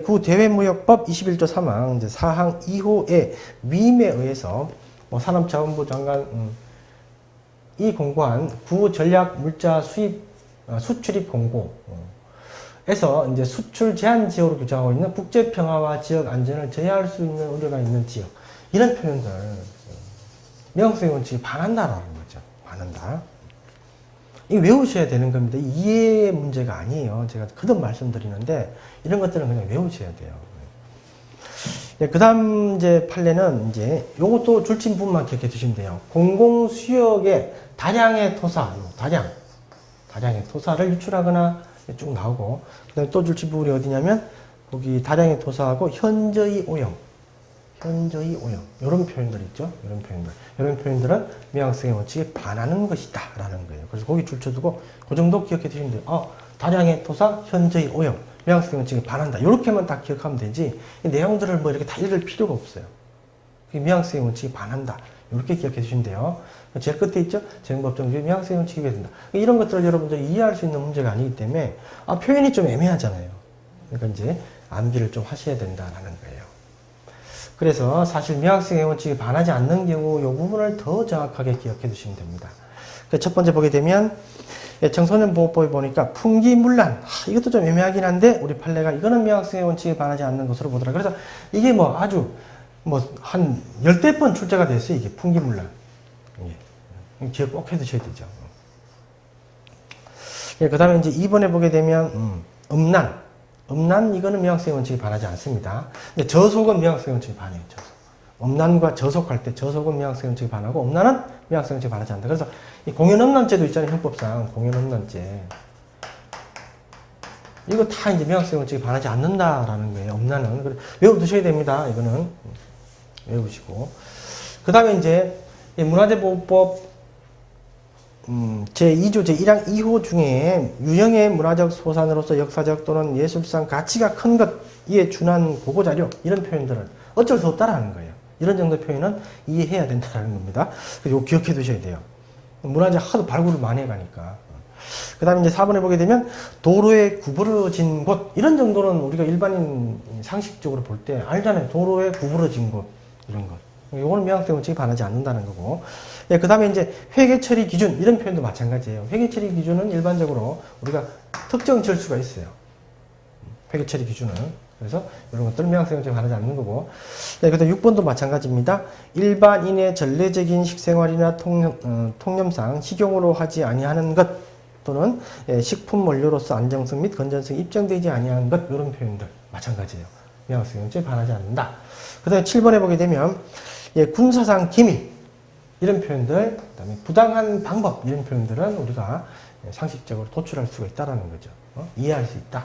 구대외무역법 21조 3항 이제 사항 2호의 위임에 의해서 산업자원부 장관 이 공고한 구전략물자 수출입 공고 에서 이제 수출 제한 지역으로 규정하고 있는 국제 평화와 지역 안전을 제어할 수 있는 우려가 있는 지역, 이런 표현들 명확성의 원칙이 반한다라는 거죠. 반한다. 이거 외우셔야 되는 겁니다. 이해의 문제가 아니에요. 제가 거듭 말씀드리는데 이런 것들은 그냥 외우셔야 돼요. 네, 그 다음 이제 판례는 이제 요것도 줄침 부분만 기억해 두시면 돼요. 공공수역의 다량의 토사, 다량의 토사를 유출하거나 쭉 나오고, 그 다음에 또 줄침 부분이 어디냐면 거기 다량의 토사하고 현저히 오염, 이런 표현들 있죠. 이런 표현들은 미확성의 원칙에 반하는 것이다 라는 거예요. 그래서 거기 줄쳐두고 그 정도 기억해 두시면 돼요. 다량의 토사, 현저히 오염, 미확성의 원칙에 반한다. 이렇게만 다 기억하면 되지 이 내용들을 뭐 이렇게 다 읽을 필요가 없어요. 미확성의 원칙에 반한다. 이렇게 기억해 주시면 돼요. 제일 끝에 있죠? 재정법정주의 미확성의 원칙이 된다. 이런 것들을 여러분들이 이해할 수 있는 문제가 아니기 때문에 표현이 좀 애매하잖아요. 그러니까 이제 암기를 좀 하셔야 된다라는 거예요. 그래서 사실 미확성의 원칙에 반하지 않는 경우 이 부분을 더 정확하게 기억해 두시면 됩니다. 첫 번째 보게 되면 청소년 보호법에 보니까 풍기문란, 이것도 좀 애매하긴 한데 우리 판례가 이거는 명확성의 원칙에 반하지 않는 것으로 보더라. 그래서 이게 뭐 아주 뭐 한 열댓 번 출제가 됐어요. 이게 풍기문란. 기억 꼭 해두셔야 되죠. 그 다음에 이제 2번에 보게 되면 음란 이거는 명확성의 원칙에 반하지 않습니다. 근데 저속은 명확성의 원칙에 반해요. 저속. 음란과 저속할 때 저속은 명확성의 원칙에 반하고 음란은 명확성의 원칙에 반하지 않는다. 그래서 이 공연음란죄도 있잖아요. 형법상 공연음란죄. 이거 다 이제 명확성의 원칙에 반하지 않는다라는 거예요. 음란은. 외워두셔야 됩니다. 이거는 외우시고. 그 다음에 이제 문화재보호법 제2조 제1항 2호 중에 유형의 문화적 소산으로서 역사적 또는 예술상 가치가 큰 것, 이에 준한 보고자료, 이런 표현들은 어쩔 수 없다라는 거예요. 이런 정도 표현은 이해해야 된다는 겁니다. 그래서 이거 기억해 두셔야 돼요. 문화재 하도 발굴을 많이 해가니까. 그 다음에 이제 4번에 보게 되면 도로에 구부러진 곳, 이런 정도는 우리가 일반인 상식적으로 볼 때 알잖아요. 도로에 구부러진 곳, 이런 것. 이거는 명확성 원칙에 반하지 않는다는 거고. 그 다음에 이제 회계 처리 기준, 이런 표현도 마찬가지예요. 회계 처리 기준은 일반적으로 우리가 특정 지을 수가 있어요. 회계 처리 기준은. 그래서 이런 것들은 명확성 원칙에 반하지 않는 거고. 그래서 6번도 마찬가지입니다. 일반인의 전례적인 식생활이나 통념상 식용으로 하지 아니하는 것, 또는 식품 원료로서 안정성 및 건전성이 입증되지 아니하는 것, 이런 표현들 마찬가지예요. 명확성 원칙에 반하지 않는다. 그 다음에 7번에 보게 되면 군사상 기밀, 이런 표현들, 그 다음에 부당한 방법, 이런 표현들은 우리가 상식적으로 도출할 수가 있다는 거죠. 이해할 수 있다.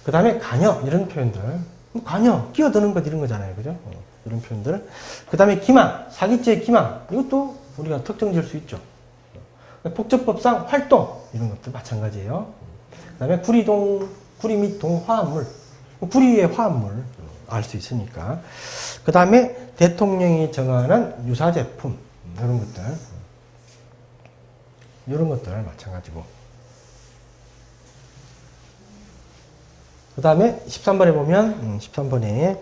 그 다음에 관여, 이런 표현들. 관여, 끼어드는 것, 이런 거잖아요. 그죠? 이런 표현들. 그 다음에 기망, 사기죄 기망, 이것도 우리가 특정 지을 수 있죠. 폭처법상 활동, 이런 것도 마찬가지예요. 그 다음에 구리 및 동화합물, 구리의 화합물 알 수 있으니까. 그 다음에 대통령이 정하는 유사제품, 이런 것들 마찬가지고. 그 다음에 13번에 보면 13번에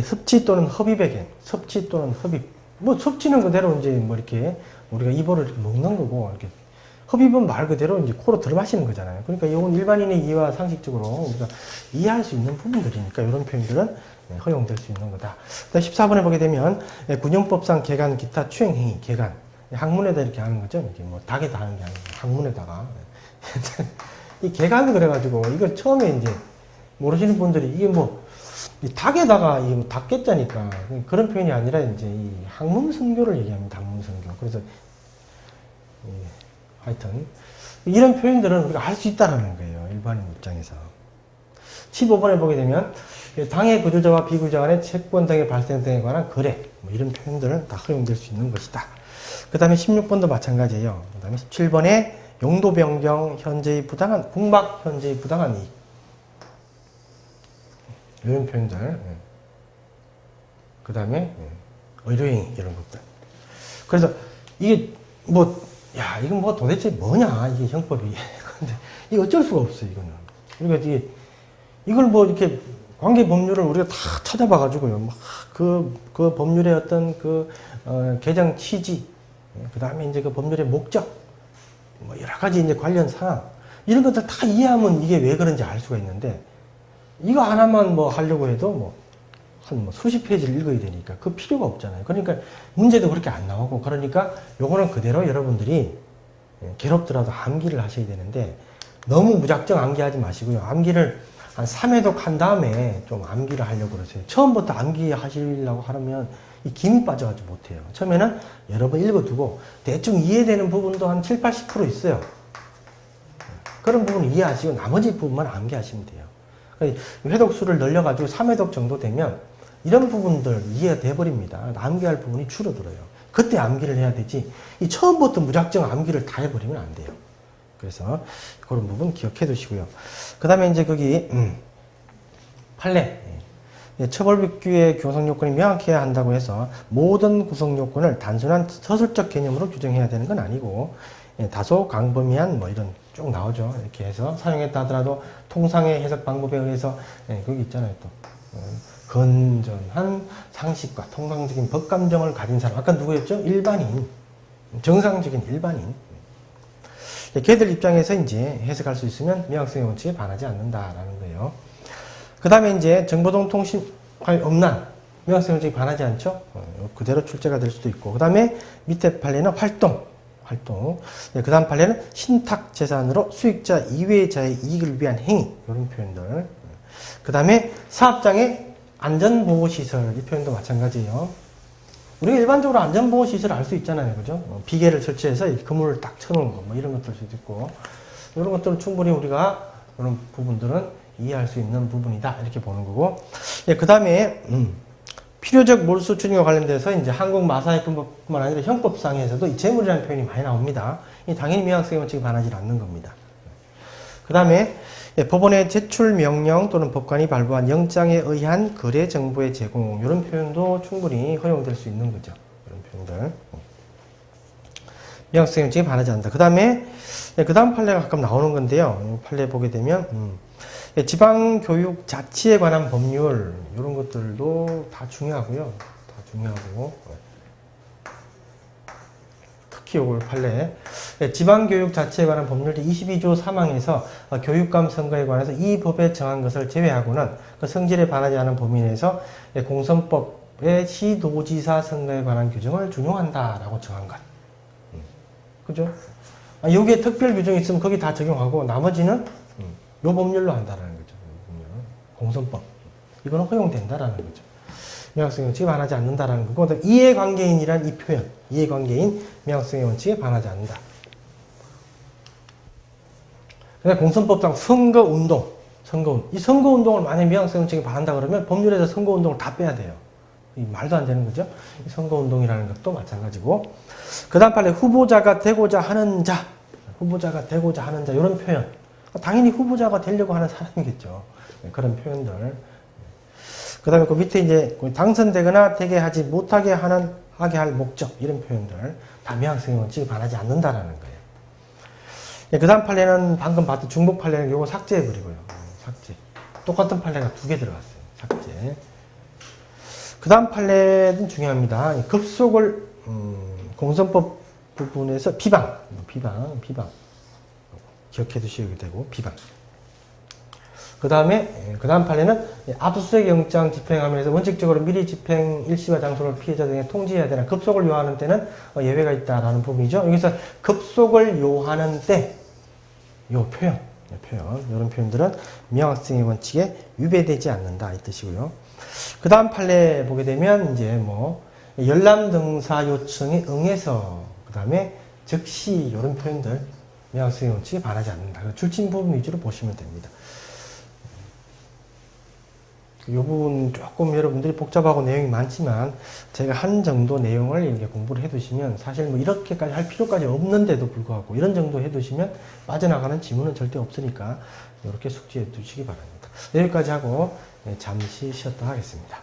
섭취 또는 흡입의 경, 섭취 또는 흡입. 뭐 섭취는 그대로 이제 뭐 이렇게 우리가 입으로 이렇게 먹는 거고, 이렇게 흡입은 말 그대로 이제 코로 들어마시는 거잖아요. 그러니까 이건 일반인의 이해와 상식적으로 우리가 이해할 수 있는 부분들이니까 이런 표현들은 허용될 수 있는 거다. 14번에 보게 되면 군용법상 개간 기타 추행행위, 개간. 학문에다 이렇게 하는 거죠. 이렇게 뭐 닭에다 하는 게 아니고 학문에다가. 이 개간을 그래가지고 이걸 처음에 이제 모르시는 분들이 이게 뭐 이 닭에다가 이게 뭐 닭개자니까 그런 표현이 아니라 이제 이 학문선교를 얘기합니다. 학문선교. 그래서 하여튼 이런 표현들은 우리가 할 수 있다라는 거예요. 일반인 입장에서. 15번에 보게 되면 당의 구조자와 비구조자 간의 채권 등의 발생 등에 관한 거래, 뭐 이런 표현들은 다 허용될 수 있는 것이다. 그 다음에 16번도 마찬가지예요. 그 다음에 17번에 용도 변경, 현재의 부당한, 국막 현재의 부당한 이익. 이런 표현들. 그 다음에 의료행위, 이런 것들. 그래서 이게 뭐, 야, 이건 뭐 도대체 뭐냐, 이게 형법이. 근데 이게 어쩔 수가 없어요, 이거는. 그러니까 이걸 뭐 이렇게 관계 법률을 우리가 다 찾아봐가지고요. 막 그 법률의 어떤 개정 취지, 그 다음에 이제 그 법률의 목적, 뭐 여러 가지 이제 관련 사항, 이런 것들 다 이해하면 이게 왜 그런지 알 수가 있는데, 이거 하나만 뭐 하려고 해도 한 수십 페이지를 읽어야 되니까 그 필요가 없잖아요. 그러니까 문제도 그렇게 안 나오고, 그러니까 요거는 그대로 여러분들이 괴롭더라도 암기를 하셔야 되는데, 너무 무작정 암기하지 마시고요. 암기를 한 3회독 한 다음에 좀 암기를 하려고 그러세요. 처음부터 암기하시려고 하면 이 김이 빠져가지고 못해요. 처음에는 여러 번 읽어두고 대충 이해되는 부분도 한 7, 80% 있어요. 그런 부분 이해하시고 나머지 부분만 암기하시면 돼요. 그러니까 회독수를 늘려가지고 3회독 정도 되면 이런 부분들 이해가 돼버립니다. 암기할 부분이 줄어들어요. 그때 암기를 해야 되지, 이 처음부터 무작정 암기를 다 해버리면 안 돼요. 그래서 그런 부분 기억해 두시고요. 그 다음에 이제 거기 판례, 처벌법규의 구성 요건이 명확해야 한다고 해서 모든 구성 요건을 단순한 서술적 개념으로 규정해야 되는 건 아니고, 다소 광범위한 뭐 이런 쭉 나오죠. 이렇게 해서 사용했다 하더라도 통상의 해석 방법에 의해서 거기 있잖아요. 또 건전한 상식과 통상적인 법 감정을 가진 사람, 아까 누구였죠? 일반인. 정상적인 일반인. 걔들 입장에서 이제 해석할 수 있으면 명확성의 원칙에 반하지 않는다라는 거예요. 그 다음에 이제 정보동 통신과의 업란, 명확성의 원칙에 반하지 않죠? 그대로 출제가 될 수도 있고. 그 다음에 밑에 판례는 활동. 그 다음 판례는 신탁 재산으로 수익자 이외의 자의 이익을 위한 행위. 이런 표현들. 그 다음에 사업장의 안전보호시설. 이 표현도 마찬가지예요. 우리가 일반적으로 안전보호시설을 알 수 있잖아요. 그죠? 비계를 설치해서 그물을 딱 쳐놓은 거, 뭐 이런 것들 수도 있고. 이런 것들은 충분히 우리가 이런 부분들은 이해할 수 있는 부분이다. 이렇게 보는 거고. 예, 그 다음에, 필요적 몰수 추징과 관련돼서 이제 한국 마사회법뿐만 아니라 형법상에서도 이 재물이라는 표현이 많이 나옵니다. 당연히 명확성의 원칙에 반하지 않는 겁니다. 그 다음에 법원의 제출 명령 또는 법관이 발부한 영장에 의한 거래 정보의 제공, 이런 표현도 충분히 허용될 수 있는 거죠. 이런 표현들. 명확성의 원칙에 반하지 않는다. 그 다음에 그 다음 판례가 가끔 나오는 건데요. 이 판례 보게 되면 지방교육 자치에 관한 법률, 이런 것들도 다 중요하고요. 다 중요하고. 특히 요걸 판례. 지방교육 자치에 관한 법률 제22조 3항에서 교육감 선거에 관해서 이 법에 정한 것을 제외하고는 그 성질에 반하지 않은 범위 내에서 공선법의 시도지사 선거에 관한 규정을 준용한다라고 정한 것. 그죠? 여기에 특별 규정이 있으면 거기 다 적용하고 나머지는 요 법률로 한다라는 거죠. 공선법. 이거는 허용된다라는 거죠. 명확성의 원칙에 반하지 않는다라는 거고, 이해관계인이란 이 표현, 이해관계인 명확성의 원칙에 반하지 않는다. 그러니까 공선법상 선거운동, 이 선거운동을 만약에 명확성의 원칙에 반한다 그러면 법률에서 선거운동을 다 빼야 돼요. 이 말도 안 되는 거죠. 이 선거운동이라는 것도 마찬가지고. 그 다음 판례 후보자가 되고자 하는 자, 이런 표현. 당연히 후보자가 되려고 하는 사람이겠죠. 그런 표현들. 그 다음에 그 밑에 이제 당선되거나 되게 하지 못하게 하게 할 목적, 이런 표현들. 다 명확성의 원칙에 반하지 않는다라는 거예요. 그 다음 판례는 방금 봤던 중복 판례는 요거 삭제해버리고요. 삭제. 똑같은 판례가 2개 들어갔어요. 삭제. 그 다음 판례는 중요합니다. 급속을, 공선법 부분에서 비방. 기억해 두시게 되고, 비방. 그 다음 판례는 압수수색 영장 집행하면서 원칙적으로 미리 집행 일시와 장소를 피해자 등에 통지해야 되나 급속을 요하는 때는 예외가 있다라는 부분이죠. 여기서 급속을 요하는 때, 요 표현, 이런 표현들은 명확성의 원칙에 위배되지 않는다 이 뜻이고요. 그 다음 판례 보게 되면 이제 열람 등사 요청에 응해서, 그 다음에 즉시, 이런 표현들 명확성의 원칙에 반하지 않는다. 줄침 부분 위주로 보시면 됩니다. 이 부분 조금 여러분들이 복잡하고 내용이 많지만 제가 한 정도 내용을 이렇게 공부를 해두시면 사실 이렇게까지 할 필요까지 없는데도 불구하고 이런 정도 해두시면 빠져나가는 지문은 절대 없으니까 이렇게 숙지해 두시기 바랍니다. 여기까지 하고 잠시 쉬었다 하겠습니다.